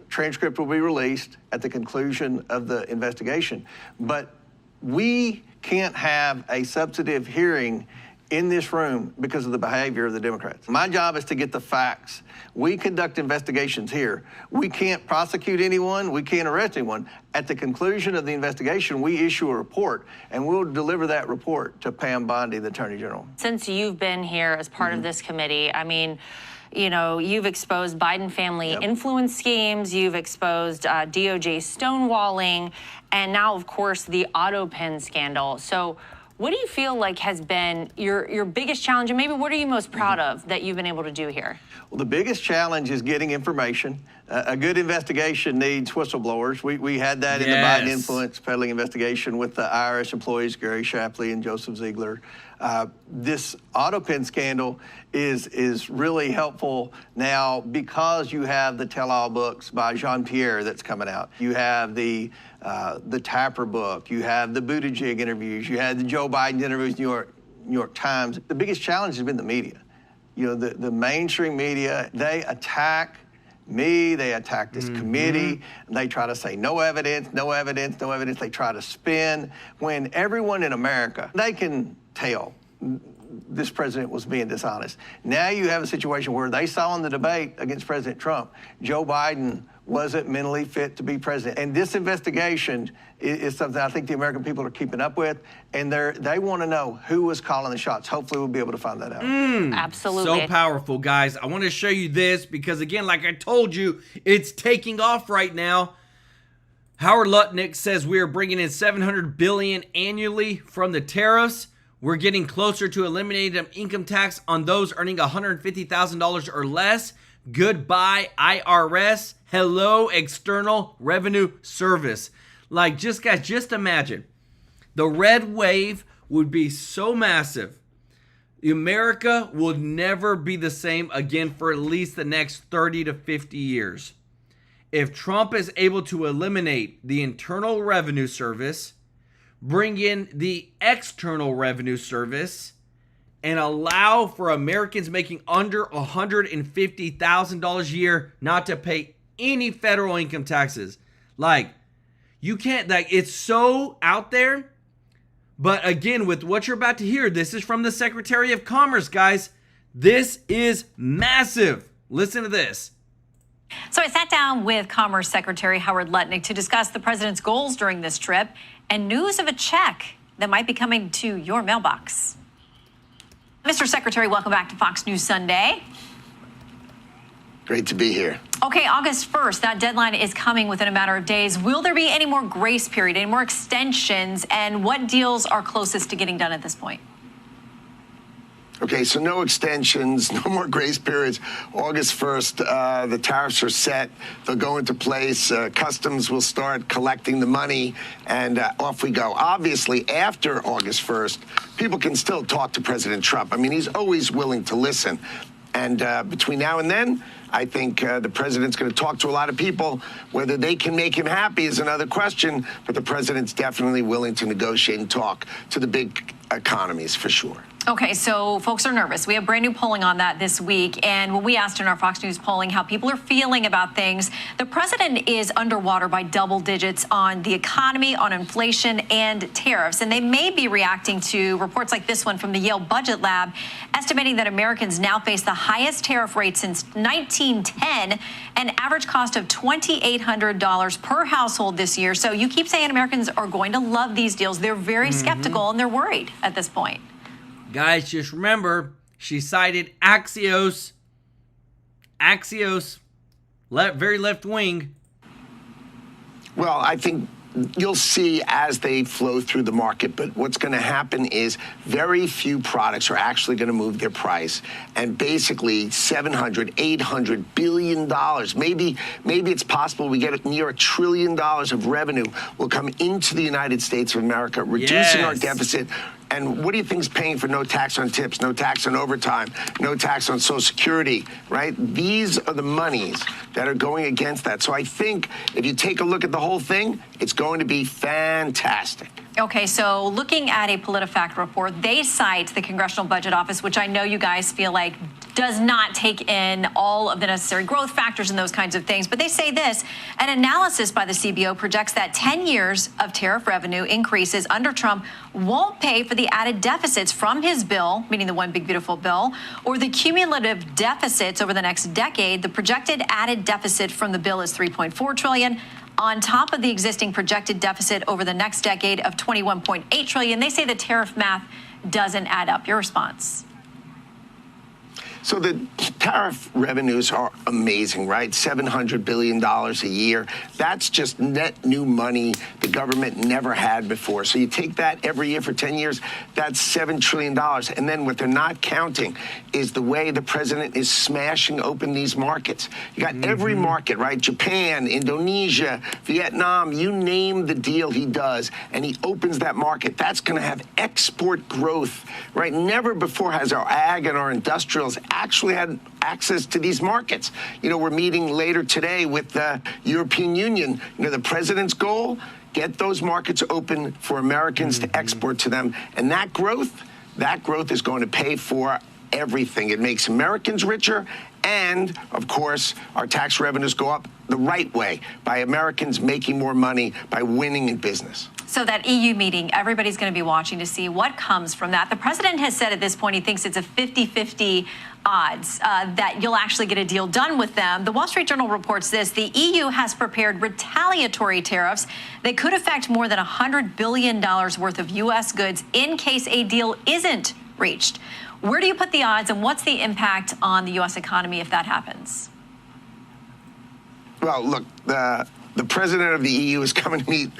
transcript will be released at the conclusion of the investigation, but we can't have a substantive hearing in this room because of the behavior of the Democrats. My job is to get the facts. We conduct investigations here. We can't prosecute anyone. We can't arrest anyone. At the conclusion of the investigation, we issue a report, and we'll deliver that report to Pam Bondi, the Attorney General. Since you've been here as part of this committee, I mean, you know, you've exposed Biden family influence schemes, you've exposed DOJ stonewalling, and now, of course, the auto pen scandal. So what do you feel like has been your biggest challenge, and maybe what are you most proud of that you've been able to do here? Well, the biggest challenge is getting information. A good investigation needs whistleblowers. We had that in the Biden influence peddling investigation with the IRS employees, Gary Shapley and Joseph Ziegler. This auto pen scandal is really helpful now because you have the tell-all books by Jean-Pierre that's coming out. You have the Tapper book. You have the Buttigieg interviews. You had the Joe Biden interviews, New York Times. The biggest challenge has been the media. You know, the mainstream media, they attack me, they attack this committee, and they try to say no evidence, no evidence, no evidence. They try to spin when everyone in America, they can tell this president was being dishonest. Now you have a situation where they saw in the debate against President Trump, Joe Biden wasn't mentally fit to be president. And this investigation is something I think the American people are keeping up with, and they want to know who was calling the shots. Hopefully we'll be able to find that out. Absolutely. So powerful, guys. I want to show you this because, again, like I told you, it's taking off right now. Howard Lutnick says we are bringing in $700 billion annually from the tariffs. We're getting closer to eliminating income tax on those earning $150,000 or less. Goodbye, IRS. Hello, External Revenue Service. Like, guys, just imagine. The red wave would be so massive. America will never be the same again for at least the next 30 to 50 years. If Trump is able to eliminate the Internal Revenue Service, bring in the External Revenue Service, and allow for Americans making under $150,000 a year not to pay any federal income taxes. Like, you can't, like, it's so out there. But again, with what you're about to hear, this is from the Secretary of Commerce, guys. This is massive. Listen to this. So I sat down with Commerce Secretary Howard Lutnick to discuss the president's goals during this trip and news of a check that might be coming to your mailbox. Mr. Secretary, welcome back to Fox News Sunday. Great to be here. Okay, August 1st, that deadline is coming within a matter of days. Will there be any more grace period, any more extensions, and what deals are closest to getting done at this point? Okay, so no extensions, no more grace periods. August 1st, the tariffs are set. They'll go into place. Customs will start collecting the money, and off we go. Obviously, after August 1st, people can still talk to President Trump. I mean, he's always willing to listen. And between now and then, I think the president's going to talk to a lot of people. Whether they can make him happy is another question, but the president's definitely willing to negotiate and talk to the big economies for sure. Okay, so folks are nervous. We have brand new polling on that this week. And when we asked in our Fox News polling how people are feeling about things, the president is underwater by double digits on the economy, on inflation, and tariffs. And they may be reacting to reports like this one from the Yale Budget Lab, estimating that Americans now face the highest tariff rate since 1910, an average cost of $2,800 per household this year. So you keep saying Americans are going to love these deals. They're very skeptical and they're worried at this point. Guys, just remember, she cited Axios, very left wing. Well, I think you'll see as they flow through the market, but what's going to happen is very few products are actually going to move their price, and basically $700, $800 billion, maybe it's possible we get near $1 trillion of revenue will come into the United States of America, reducing our deficit. And what do you think is paying for no tax on tips, no tax on overtime, no tax on Social Security, right? These are the monies that are going against that. So I think if you take a look at the whole thing, it's going to be fantastic. Okay, so looking at a PolitiFact report, they cite the Congressional Budget Office, which I know you guys feel like does not take in all of the necessary growth factors and those kinds of things. But they say this, an analysis by the CBO projects that 10 years of tariff revenue increases under Trump won't pay for the added deficits from his bill, meaning the one big beautiful bill, or the cumulative deficits over the next decade. The projected added deficit from the bill is $3.4 trillion. On top of the existing projected deficit over the next decade of $21.8 trillion, they say the tariff math doesn't add up. Your response? So the tariff revenues are amazing, right? $700 billion a year. That's just net new money the government never had before. So you take that every year for 10 years, that's $7 trillion. And then what they're not counting is the way the president is smashing open these markets. You got every market, right? Japan, Indonesia, Vietnam, you name the deal he does, and he opens that market. That's going to have export growth, right? Never before has our ag and our industrials actually had access to these markets. You know, we're meeting later today with the European Union. You know, the president's goal, get those markets open for Americans to export to them. And that growth is going to pay for everything. It makes Americans richer. And, of course, our tax revenues go up the right way by Americans making more money by winning in business. So that EU meeting, everybody's going to be watching to see what comes from that. The president has said at this point he thinks it's a 50-50 odds that you'll actually get a deal done with them. The Wall Street Journal reports this. The EU has prepared retaliatory tariffs that could affect more than $100 billion worth of U.S. goods in case a deal isn't reached. Where do you put the odds, and what's the impact on the U.S. economy if that happens? Well, look, the president of the EU is coming to meet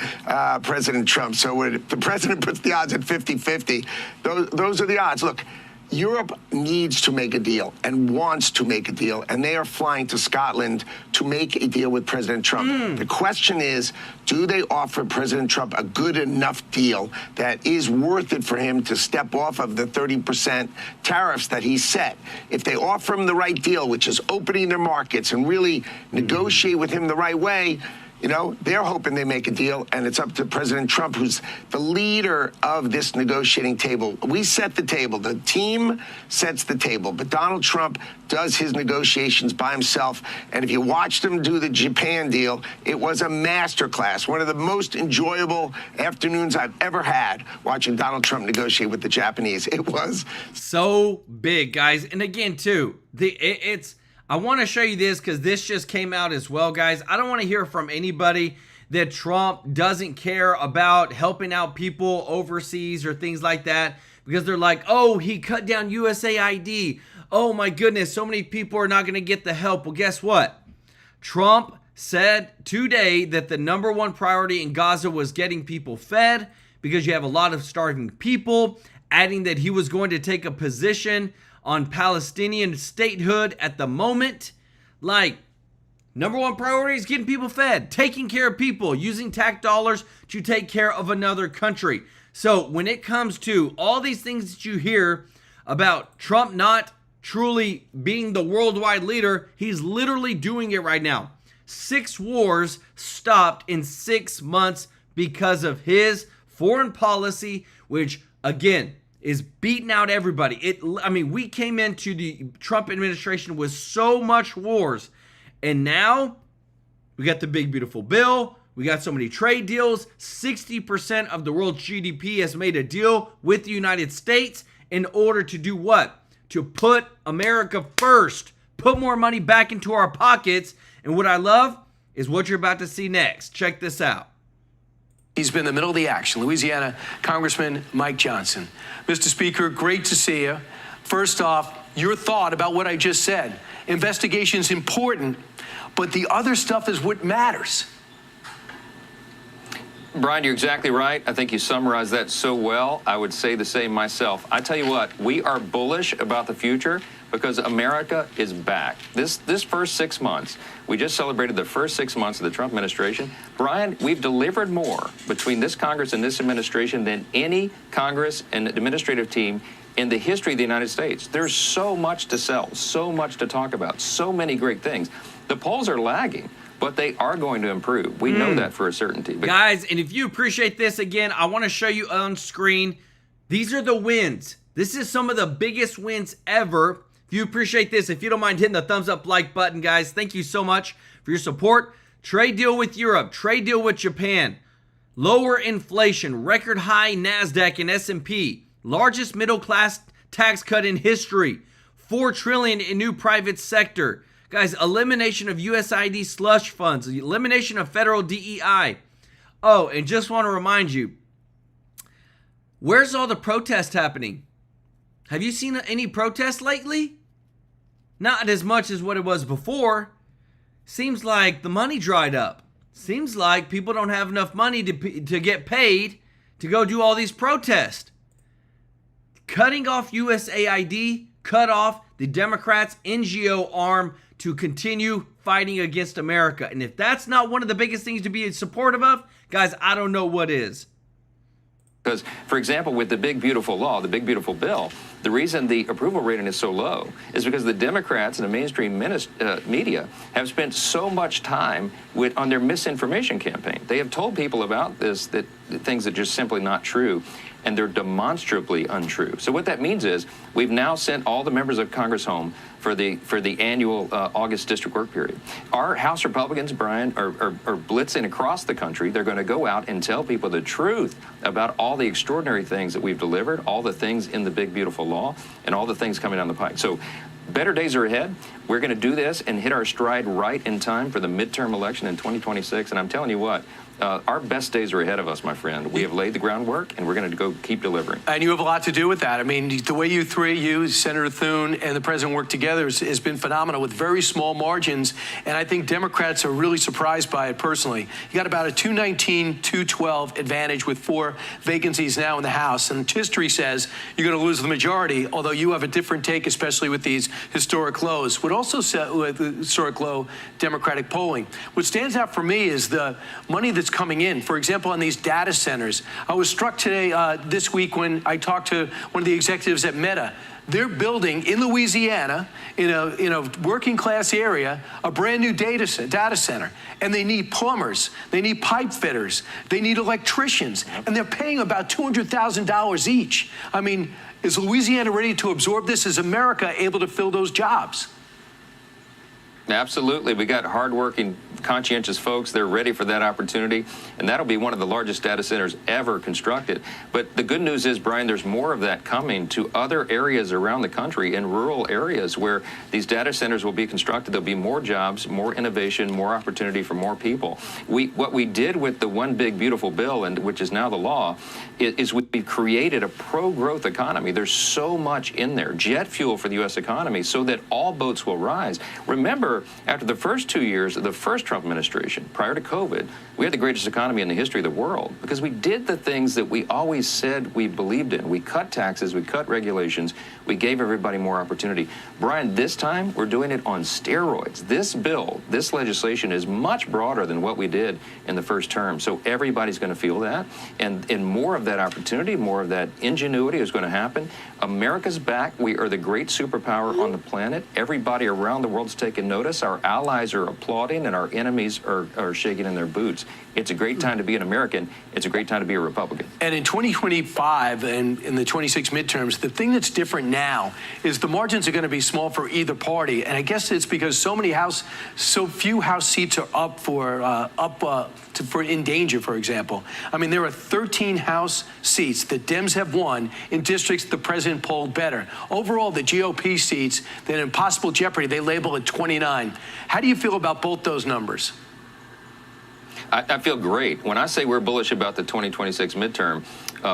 President Trump. So if the president puts the odds at 50-50, those are the odds. Look, Europe needs to make a deal and wants to make a deal, and they are flying to Scotland to make a deal with President Trump. The question is, do they offer President Trump a good enough deal that is worth it for him to step off of the 30% tariffs that he set? If they offer him the right deal, which is opening their markets and really negotiate with him the right way, you know, they're hoping they make a deal, and it's up to President Trump, who's the leader of this negotiating table. We set the table. The team sets the table, but Donald Trump does his negotiations by himself. And if you watched him do the Japan deal, it was a masterclass. One of the most enjoyable afternoons I've ever had watching Donald Trump negotiate with the Japanese. It was so big, guys. And again, too, I want to show you this because this just came out as well, guys. I don't want to hear from anybody that Trump doesn't care about helping out people overseas or things like that because they're like, oh, he cut down USAID. Oh, my goodness, so many people are not going to get the help. Well, guess what? Trump said today that the number one priority in Gaza was getting people fed because you have a lot of starving people, adding that he was going to take a position on Palestinian statehood at the moment. Like, number one priority is getting people fed, taking care of people, using tax dollars to take care of another country. So when it comes to all these things that you hear about Trump not truly being the worldwide leader, he's literally doing it right now. 6 wars stopped in 6 months because of his foreign policy, which, again, is beating out everybody. We came into the Trump administration with so much wars, and now we got the big, beautiful bill. We got so many trade deals. 60% of the world's GDP has made a deal with the United States in order to do what? To put America first, put more money back into our pockets. And what I love is what you're about to see next. Check this out. He's been in the middle of the action. Louisiana Congressman Mike Johnson. Mr. Speaker, great to see you. First off, your thought about what I just said. Investigation's important, but the other stuff is what matters. Brian, you're exactly right. I think you summarized that so well. I would say the same myself. I tell you what, we are bullish about the future because America is back. This first 6 months, we just celebrated the first 6 months of the Trump administration. Brian, we've delivered more between this Congress and this administration than any Congress and administrative team in the history of the United States. There's so much to sell, so much to talk about, so many great things. The polls are lagging, but they are going to improve. We know that for a certainty. But guys, and if you appreciate this, again, I want to show you on screen. These are the wins. This is some of the biggest wins ever. If you appreciate this, if you don't mind hitting the thumbs up like button, guys, thank you so much for your support. Trade deal with Europe, trade deal with Japan, lower inflation, record high NASDAQ and S&P, largest middle class tax cut in history, $4 trillion in new private sector. Guys, elimination of USAID slush funds, elimination of federal DEI. Oh, and just want to remind you, where's all the protest happening? Have you seen any protests lately? Not as much as what it was before. Seems like the money dried up. Seems like people don't have enough money to get paid to go do all these protests. Cutting off USAID, cut off the Democrats' NGO arm to continue fighting against America. And if that's not one of the biggest things to be supportive of, guys, I don't know what is. because, for example, with the big, beautiful law, the big, beautiful bill, the reason the approval rating is so low is because the Democrats and the mainstream media have spent so much time on their misinformation campaign. They have told people about this, that things that are just simply not true, and they're demonstrably untrue. So what that means is we've now sent all the members of Congress home for the annual August district work period. Our House Republicans, Brian, are blitzing across the country. They're going to go out and tell people the truth about all the extraordinary things that we've delivered, all the things in the big, beautiful law, and all the things coming down the pike. So better days are ahead. We're going to do this and hit our stride right in time for the midterm election in 2026. And I'm telling you what, our best days are ahead of us, my friend. We have laid the groundwork, and we're going to go keep delivering. And you have a lot to do with that. I mean, the way you Senator Thune, and the president work together has been phenomenal with very small margins. And I think Democrats are really surprised by it personally. You got about a 219, 212 advantage with 4 vacancies now in the House. And history says you're going to lose the majority, although you have a different take, especially with these historic lows. Would also say with historic low Democratic polling. What stands out for me is the money that's coming in. For example, on these data centers. I was struck today, this week, when I talked to one of the executives at Meta. They're building in Louisiana, in a working class area, a brand new data center. And they need plumbers, they need pipe fitters, they need electricians, and they're paying about $200,000 each. I mean, is Louisiana ready to absorb this? Is America able to fill those jobs? Absolutely. We got hardworking, conscientious folks. They're ready for that opportunity, and that'll be one of the largest data centers ever constructed. But the good news is, Brian, there's more of that coming to other areas around the country, in rural areas where these data centers will be constructed. There'll be more jobs, more innovation, more opportunity for more people. What we did with the One Big Beautiful Bill, and which is now the law, is we created a pro-growth economy. There's so much in there, jet fuel for the U.S. economy, so that all boats will rise. Remember, after the first 2 years of the first Trump administration, prior to COVID, we had the greatest economy in the history of the world because we did the things that we always said we believed in. We cut taxes, we cut regulations, we gave everybody more opportunity. Brian, this time we're doing it on steroids. This bill, this legislation is much broader than what we did in the first term. So everybody's going to feel that. And more of that opportunity, more of that ingenuity is going to happen. America's back. We are the great superpower on the planet. Everybody around the world is taking notice. Our allies are applauding, and our enemies are shaking in their boots. It's a great time to be an American. It's a great time to be a Republican. And in 2025 and in the 26 midterms, the thing that's different now is the margins are going to be small for either party. And I guess it's because so few House seats are up for in danger, for example. I mean, there are 13 House seats that Dems have won in districts the president polled better. Overall, the GOP seats that are in possible jeopardy, they label at 29. How do you feel about both those numbers? I feel great. When I say we're bullish about the 2026 midterm,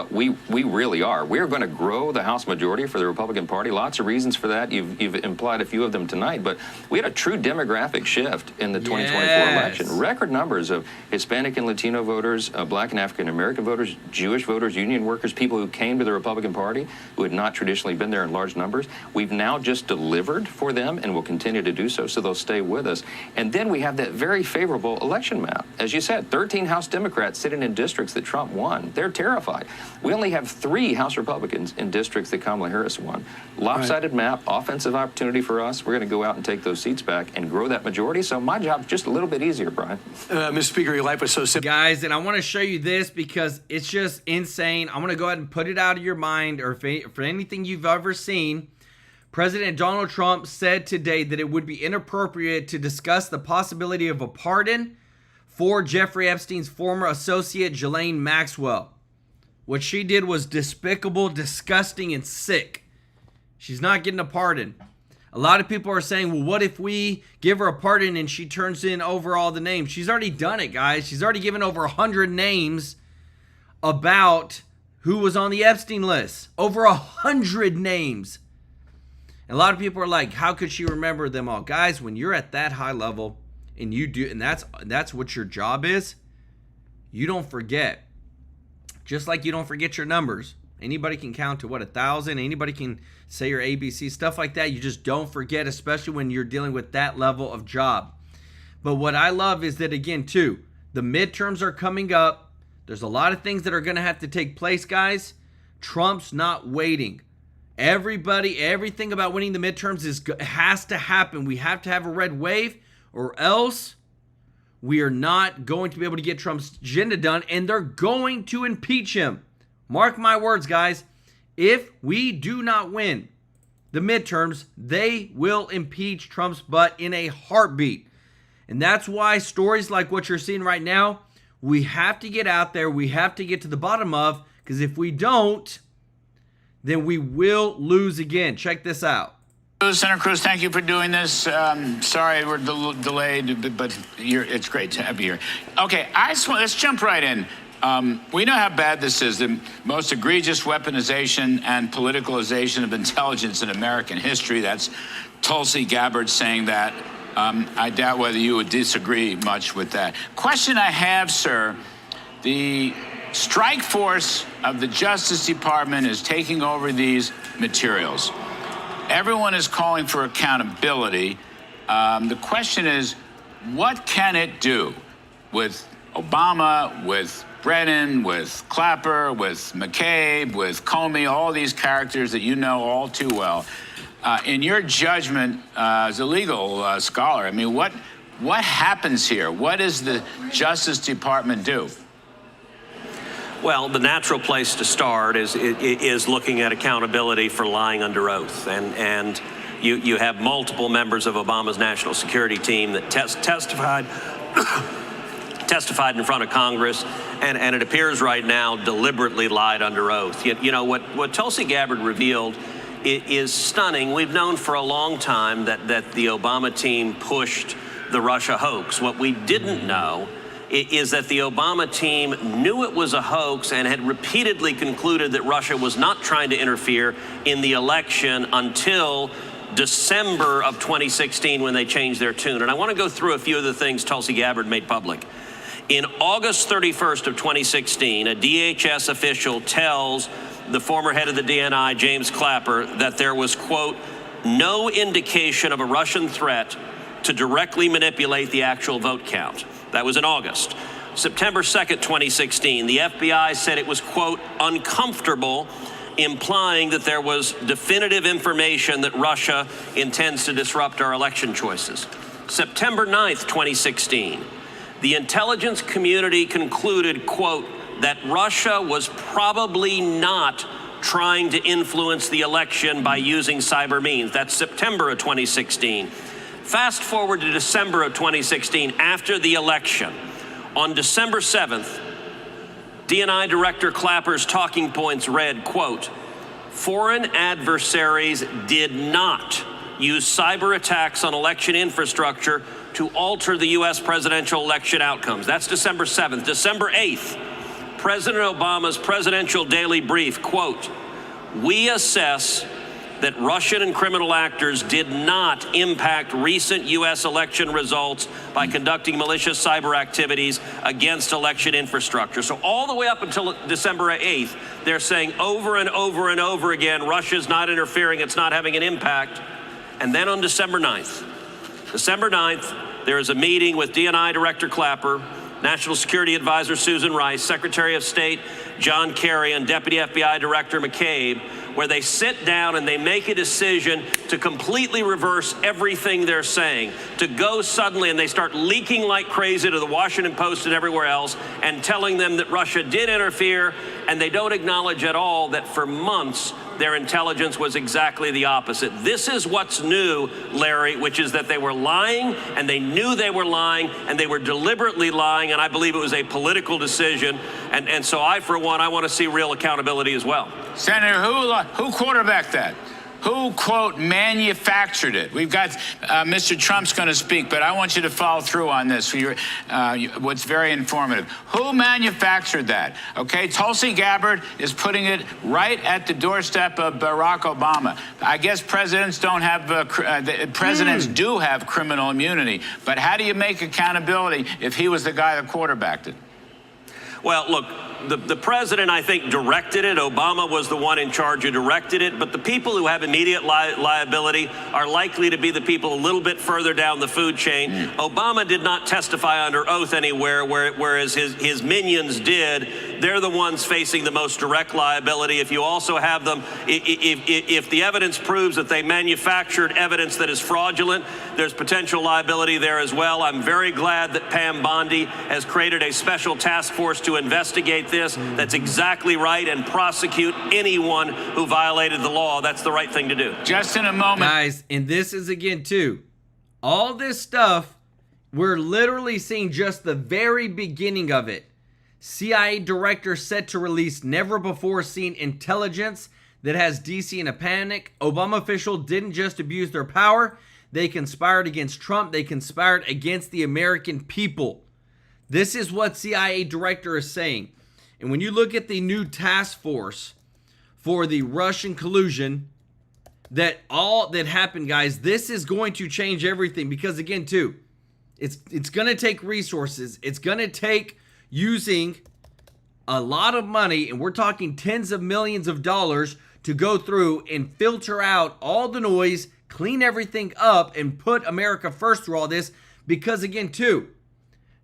we really are. We're going to grow the House majority for the Republican Party. Lots of reasons for that. You've implied a few of them tonight, but we had a true demographic shift in the 2024 election. Record numbers of Hispanic and Latino voters, Black and African American voters, Jewish voters, union workers, people who came to the Republican Party who had not traditionally been there in large numbers. We've now just delivered for them and will continue to do so they'll stay with us. And then we have that very favorable election map. As you said, 13 House Democrats sitting in districts that Trump won. They're terrified. We only have 3 House Republicans in districts that Kamala Harris won. Lopsided map, offensive opportunity for us. We're going to go out and take those seats back and grow that majority. So my job's just a little bit easier, Brian. Mr. Speaker, your life was so simple. Guys, and I want to show you this because it's just insane. I'm going to go ahead and put it out of your mind, or for anything you've ever seen. President Donald Trump said today that it would be inappropriate to discuss the possibility of a pardon for Jeffrey Epstein's former associate, Ghislaine Maxwell. What she did was despicable, disgusting, and sick. She's not getting a pardon. A lot of people are saying, well, what if we give her a pardon and she turns in over all the names? She's already done it, guys. She's already given over 100 names about who was on the Epstein list. Over 100 names. And a lot of people are like, how could she remember them all? Guys, when you're at that high level and you do, and that's what your job is, you don't forget. Just like you don't forget your numbers. Anybody can count to 1,000. Anybody can say your ABC, stuff like that. You just don't forget, especially when you're dealing with that level of job. But what I love is that, again, too, the midterms are coming up. There's a lot of things that are going to have to take place, guys. Trump's not waiting. Everything about winning the midterms has to happen. We have to have a red wave, or else we are not going to be able to get Trump's agenda done, and they're going to impeach him. Mark my words, guys. If we do not win the midterms, they will impeach Trump's butt in a heartbeat. And that's why stories like what you're seeing right now, we have to get out there. We have to get to the bottom of, because if we don't, then we will lose again. Check this out. Senator Cruz, thank you for doing this. Sorry we're delayed, but it's great to have you here. Okay, let's jump right in. We know how bad this is, the most egregious weaponization and politicalization of intelligence in American history. That's Tulsi Gabbard saying that. I doubt whether you would disagree much with that. Question I have, sir, the strike force of the Justice Department is taking over these materials. Everyone is calling for accountability. The question is, what can it do with Obama, with Brennan, with Clapper, with McCabe, with Comey, all these characters that you know all too well? In your judgment, as a legal scholar, I mean, what happens here? What does the Justice Department do? Well, the natural place to start is looking at accountability for lying under oath. And you have multiple members of Obama's national security team that testified in front of Congress, and it appears right now deliberately lied under oath. You know, what Tulsi Gabbard revealed is stunning. We've known for a long time that the Obama team pushed the Russia hoax. What we didn't know is that the Obama team knew it was a hoax and had repeatedly concluded that Russia was not trying to interfere in the election until December of 2016 when they changed their tune. And I want to go through a few of the things Tulsi Gabbard made public. In August 31st of 2016, a DHS official tells the former head of the DNI, James Clapper, that there was, quote, no indication of a Russian threat to directly manipulate the actual vote count. That was in August. September 2nd, 2016, the FBI said it was, quote, uncomfortable, implying that there was definitive information that Russia intends to disrupt our election choices. September 9th, 2016, the intelligence community concluded, quote, that Russia was probably not trying to influence the election by using cyber means. That's September of 2016. Fast forward to December of 2016, after the election. On December 7th, DNI Director Clapper's talking points read, quote, foreign adversaries did not use cyber attacks on election infrastructure to alter the U.S. presidential election outcomes. That's December 7th. December 8th, President Obama's presidential daily brief, quote, "We assess that Russian and criminal actors did not impact recent U.S. election results by conducting malicious cyber activities against election infrastructure." So all the way up until December 8th, they're saying over and over and over again, Russia's not interfering, it's not having an impact. And then on December 9th, there is a meeting with DNI Director Clapper, National Security Advisor Susan Rice, Secretary of State John Kerry, and Deputy FBI Director McCabe, where they sit down and they make a decision to completely reverse everything they're saying, to go suddenly, and they start leaking like crazy to the Washington Post and everywhere else and telling them that Russia did interfere, and they don't acknowledge at all that for months their intelligence was exactly the opposite. This is what's new, Larry, which is that they were lying, and they knew they were lying, and they were deliberately lying, and I believe it was a political decision. And so I, for one, I want to see real accountability as well. Senator, who quarterbacked that? Who, quote, manufactured it? We've got Mr. Trump's going to speak, but I want you to follow through on this. What's very informative. Who manufactured that? Okay, Tulsi Gabbard is putting it right at the doorstep of Barack Obama. I guess presidents don't have, presidents do have criminal immunity, but how do you make accountability if he was the guy that quarterbacked it? Well, look, the president, I think, directed it. Obama was the one in charge who directed it. But the people who have immediate liability are likely to be the people a little bit further down the food chain. Obama did not testify under oath anywhere, whereas his minions did. They're the ones facing the most direct liability. If you also have them, if the evidence proves that they manufactured evidence that is fraudulent, there's potential liability there as well. I'm very glad that Pam Bondi has created a special task force to investigate this. That's exactly right, and prosecute anyone who violated the law. That's the right thing to do. Just in a moment. Guys, and this is again too, all this stuff, we're literally seeing just the very beginning of it. CIA director set to release never before seen intelligence that has DC in a panic. Obama official didn't just abuse their power. They conspired against Trump. They conspired against the American people. This is what CIA director is saying. And when you look at the new task force for the Russian collusion, that all that happened, guys, this is going to change everything. Because again, too, it's going to take resources. It's going to take using a lot of money, and we're talking tens of millions of dollars, to go through and filter out all the noise, clean everything up, and put America first through all this. Because again, too,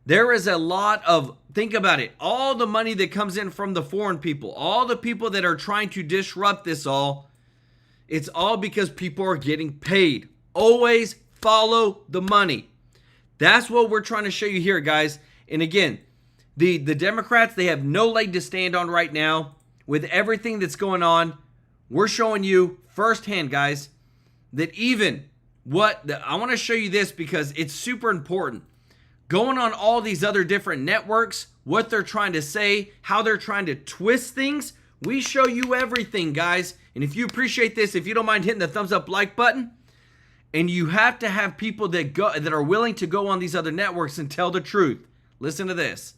there is a lot of, think about it, all the money that comes in from the foreign people, all the people that are trying to disrupt this all, it's all because people are getting paid. Always follow the money. That's what we're trying to show you here, guys. And again, the Democrats, they have no leg to stand on right now. With everything that's going on, we're showing you firsthand, guys, that even I want to show you this because it's super important. Going on all these other different networks, what they're trying to say, how they're trying to twist things, we show you everything, guys. And if you appreciate this, if you don't mind hitting the thumbs up like button, and you have to have people that are willing to go on these other networks and tell the truth. Listen to this.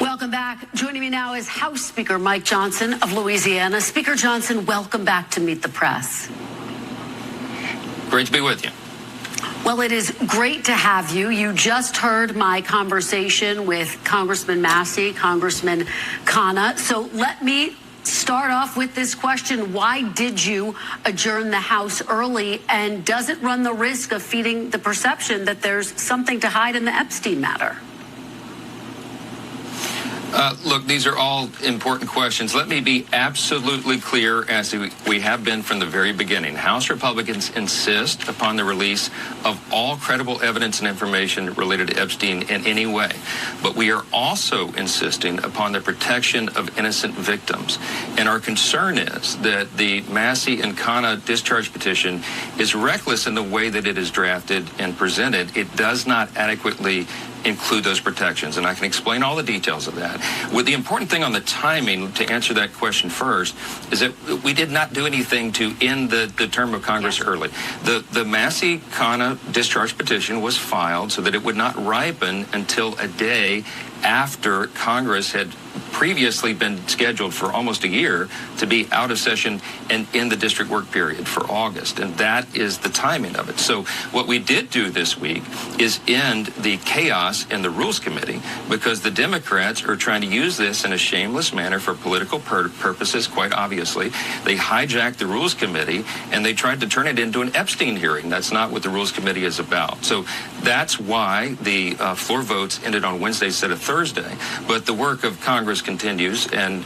Welcome back. Joining me now is House Speaker Mike Johnson of Louisiana. Speaker Johnson, welcome back to Meet the Press. Great to be with you. Well, it is great to have you. You just heard my conversation with Congressman Massey, Congressman Khanna. So let me start off with this question. Why did you adjourn the House early? And does it run the risk of feeding the perception that there's something to hide in the Epstein matter? Look, these are all important questions. Let me be absolutely clear, as we have been from the very beginning. House Republicans insist upon the release of all credible evidence and information related to Epstein in any way. But we are also insisting upon the protection of innocent victims. And our concern is that the Massey and Khanna discharge petition is reckless in the way that it is drafted and presented. It does not adequately include those protections, and I can explain all the details of that. With the important thing on the timing, to answer that question first, is that we did not do anything to end the term of Congress early. The Massey-Khanna discharge petition was filed so that it would not ripen until a day after Congress had previously been scheduled for almost a year to be out of session and in the district work period for August. And that is the timing of it. So what we did do this week is end the chaos in the Rules Committee, because the Democrats are trying to use this in a shameless manner for political purposes, quite obviously. They hijacked the Rules Committee and they tried to turn it into an Epstein hearing. That's not what the Rules Committee is about. So that's why the floor votes ended on Wednesday instead of Thursday. But the work of Congress continues, and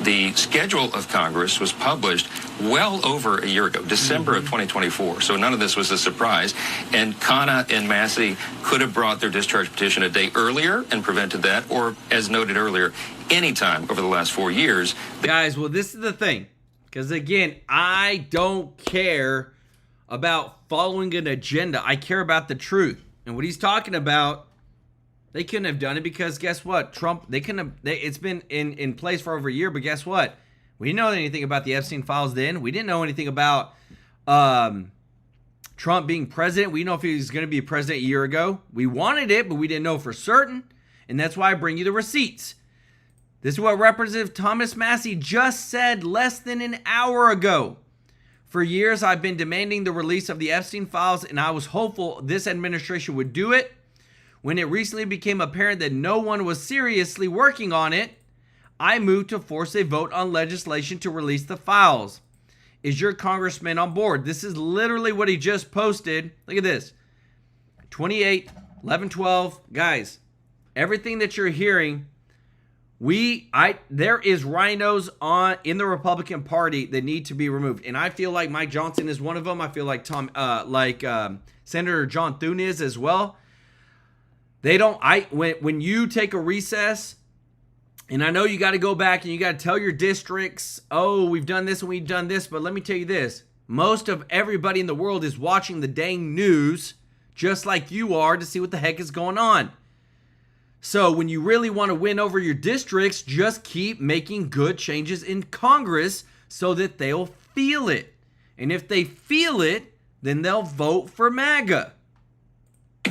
the schedule of Congress was published well over a year ago, December of 2024. So none of this was a surprise. And Khanna and Massey could have brought their discharge petition a day earlier and prevented that, or, as noted earlier, anytime over the last 4 years. Guys, well, this is the thing. Because, again, I don't care about following an agenda. I care about the truth. And what he's talking about, they couldn't have done it because, guess what? Trump, they couldn't have, it's been in place for over a year, but guess what? We didn't know anything about the Epstein files then. We didn't know anything about Trump being president. We didn't know if he was going to be president a year ago. We wanted it, but we didn't know for certain. And that's why I bring you the receipts. This is what Representative Thomas Massey just said less than an hour ago. For years, I've been demanding the release of the Epstein files, and I was hopeful this administration would do it. When it recently became apparent that no one was seriously working on it, I moved to force a vote on legislation to release the files. Is your congressman on board? This is literally what he just posted. Look at this. 28, 11, 12. Guys, everything that you're hearing, there is rhinos in the Republican Party that need to be removed. And I feel like Mike Johnson is one of them. I feel like Senator John Thune is as well. When you take a recess, and I know you got to go back and you got to tell your districts, oh, we've done this and we've done this, but let me tell you this. Most of everybody in the world is watching the dang news just like you are to see what the heck is going on. So when you really want to win over your districts, just keep making good changes in Congress so that they'll feel it. And if they feel it, then they'll vote for MAGA.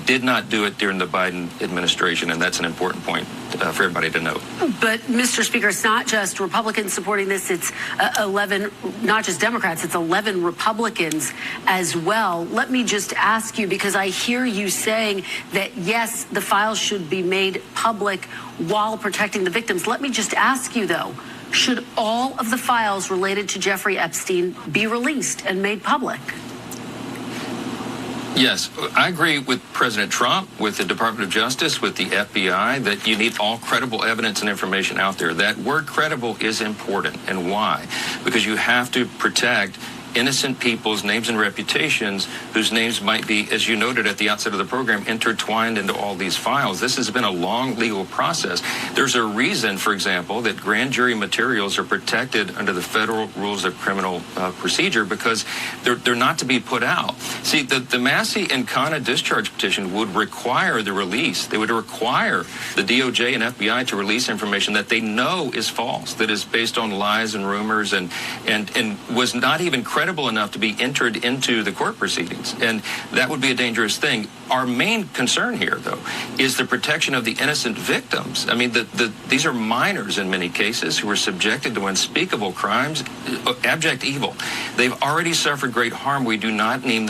Did not do it during the Biden administration, and that's an important point for everybody to know. But, Mr. Speaker, it's not just Republicans supporting this. It's 11, not just Democrats, it's 11 Republicans as well. Let me just ask you, because I hear you saying that, yes, the files should be made public while protecting the victims. Let me just ask you, though, should all of the files related to Jeffrey Epstein be released and made public? Yes, I agree with President Trump, with the Department of Justice, with the FBI, that you need all credible evidence and information out there. That word credible is important. And why? Because you have to protect innocent people's names and reputations whose names might be, as you noted at the outset of the program, intertwined into all these files. This has been a long legal process. There's a reason, for example, that grand jury materials are protected under the federal rules of criminal procedure, because they're not to be put out. See, the Massey and Khanna discharge petition would require the release. They would require the DOJ and FBI to release information that they know is false, that is based on lies and rumors, and was not even credible enough to be entered into the court proceedings. And that would be a dangerous thing. Our main concern here, though, is the protection of the innocent victims. I mean, these are minors in many cases who were subjected to unspeakable crimes, abject evil. They've already suffered great harm. We do not need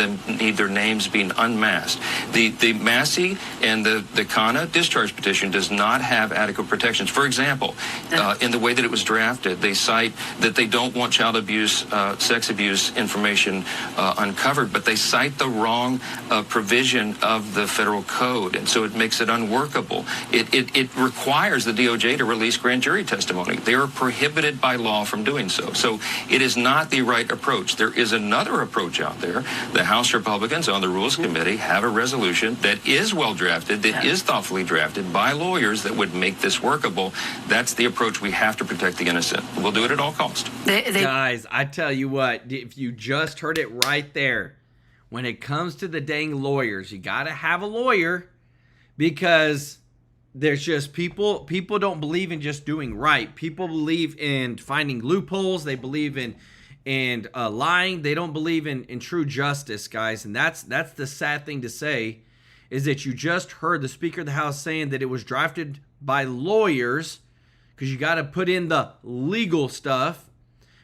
their names being unmasked. The Massey and the Khanna discharge petition does not have adequate protections. For example, in the way that it was drafted, they cite that they don't want child abuse, sex abuse information uncovered, but they cite the wrong provision of the federal code, and so it makes it unworkable. It requires the DOJ to release grand jury testimony. They are prohibited by law from doing so. So it is not the right approach. There is another approach out there. The House Republicans on the Rules Committee have a resolution that is well drafted, that is thoughtfully drafted by lawyers that would make this workable. That's the approach. We have to protect the innocent. We'll do it at all costs. Guys, I tell you what, if you just heard it right there, when it comes to the dang lawyers, you got to have a lawyer, because there's just people don't believe in just doing right. People believe in finding loopholes. They believe in lying. They don't believe in true justice, guys. And that's the sad thing to say, is that you just heard the Speaker of the House saying that it was drafted by lawyers, because you got to put in the legal stuff,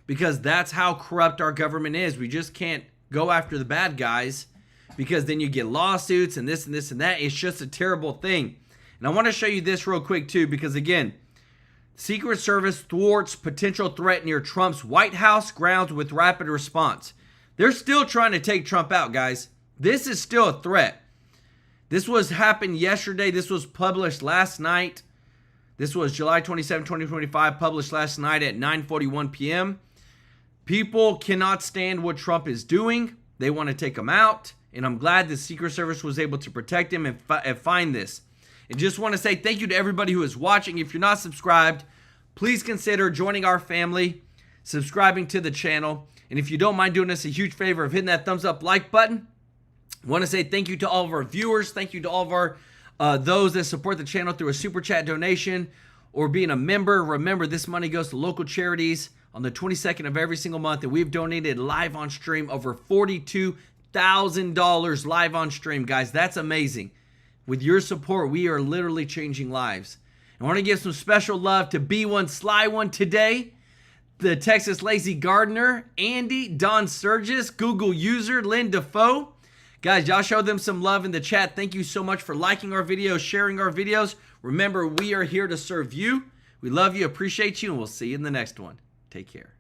because that's how corrupt our government is. We just can't go after the bad guys, because then you get lawsuits and this and this and that. It's just a terrible thing. And I want to show you this real quick too, because again, Secret Service thwarts potential threat near Trump's White House grounds with rapid response. They're still trying to take Trump out, guys. This is still a threat. This happened yesterday. This was published last night. This was July 27, 2025, published last night at 9:41 p.m. People cannot stand what Trump is doing. They want to take him out. And I'm glad the Secret Service was able to protect him and find this. And just want to say thank you to everybody who is watching. If you're not subscribed, please consider joining our family, subscribing to the channel. And if you don't mind doing us a huge favor of hitting that thumbs up like button. I want to say thank you to all of our viewers. Thank you to all of our those that support the channel through a super chat donation or being a member. Remember, this money goes to local charities on the 22nd of every single month. And we've donated live on stream over $42,000 live on stream, guys. That's amazing. With your support, we are literally changing lives. I want to give some special love to B1 Sly One today, the Texas Lazy Gardener, Andy, Don Sturgis, Google user, Lynn Defoe. Guys, y'all show them some love in the chat. Thank you so much for liking our videos, sharing our videos. Remember, we are here to serve you. We love you, appreciate you, and we'll see you in the next one. Take care.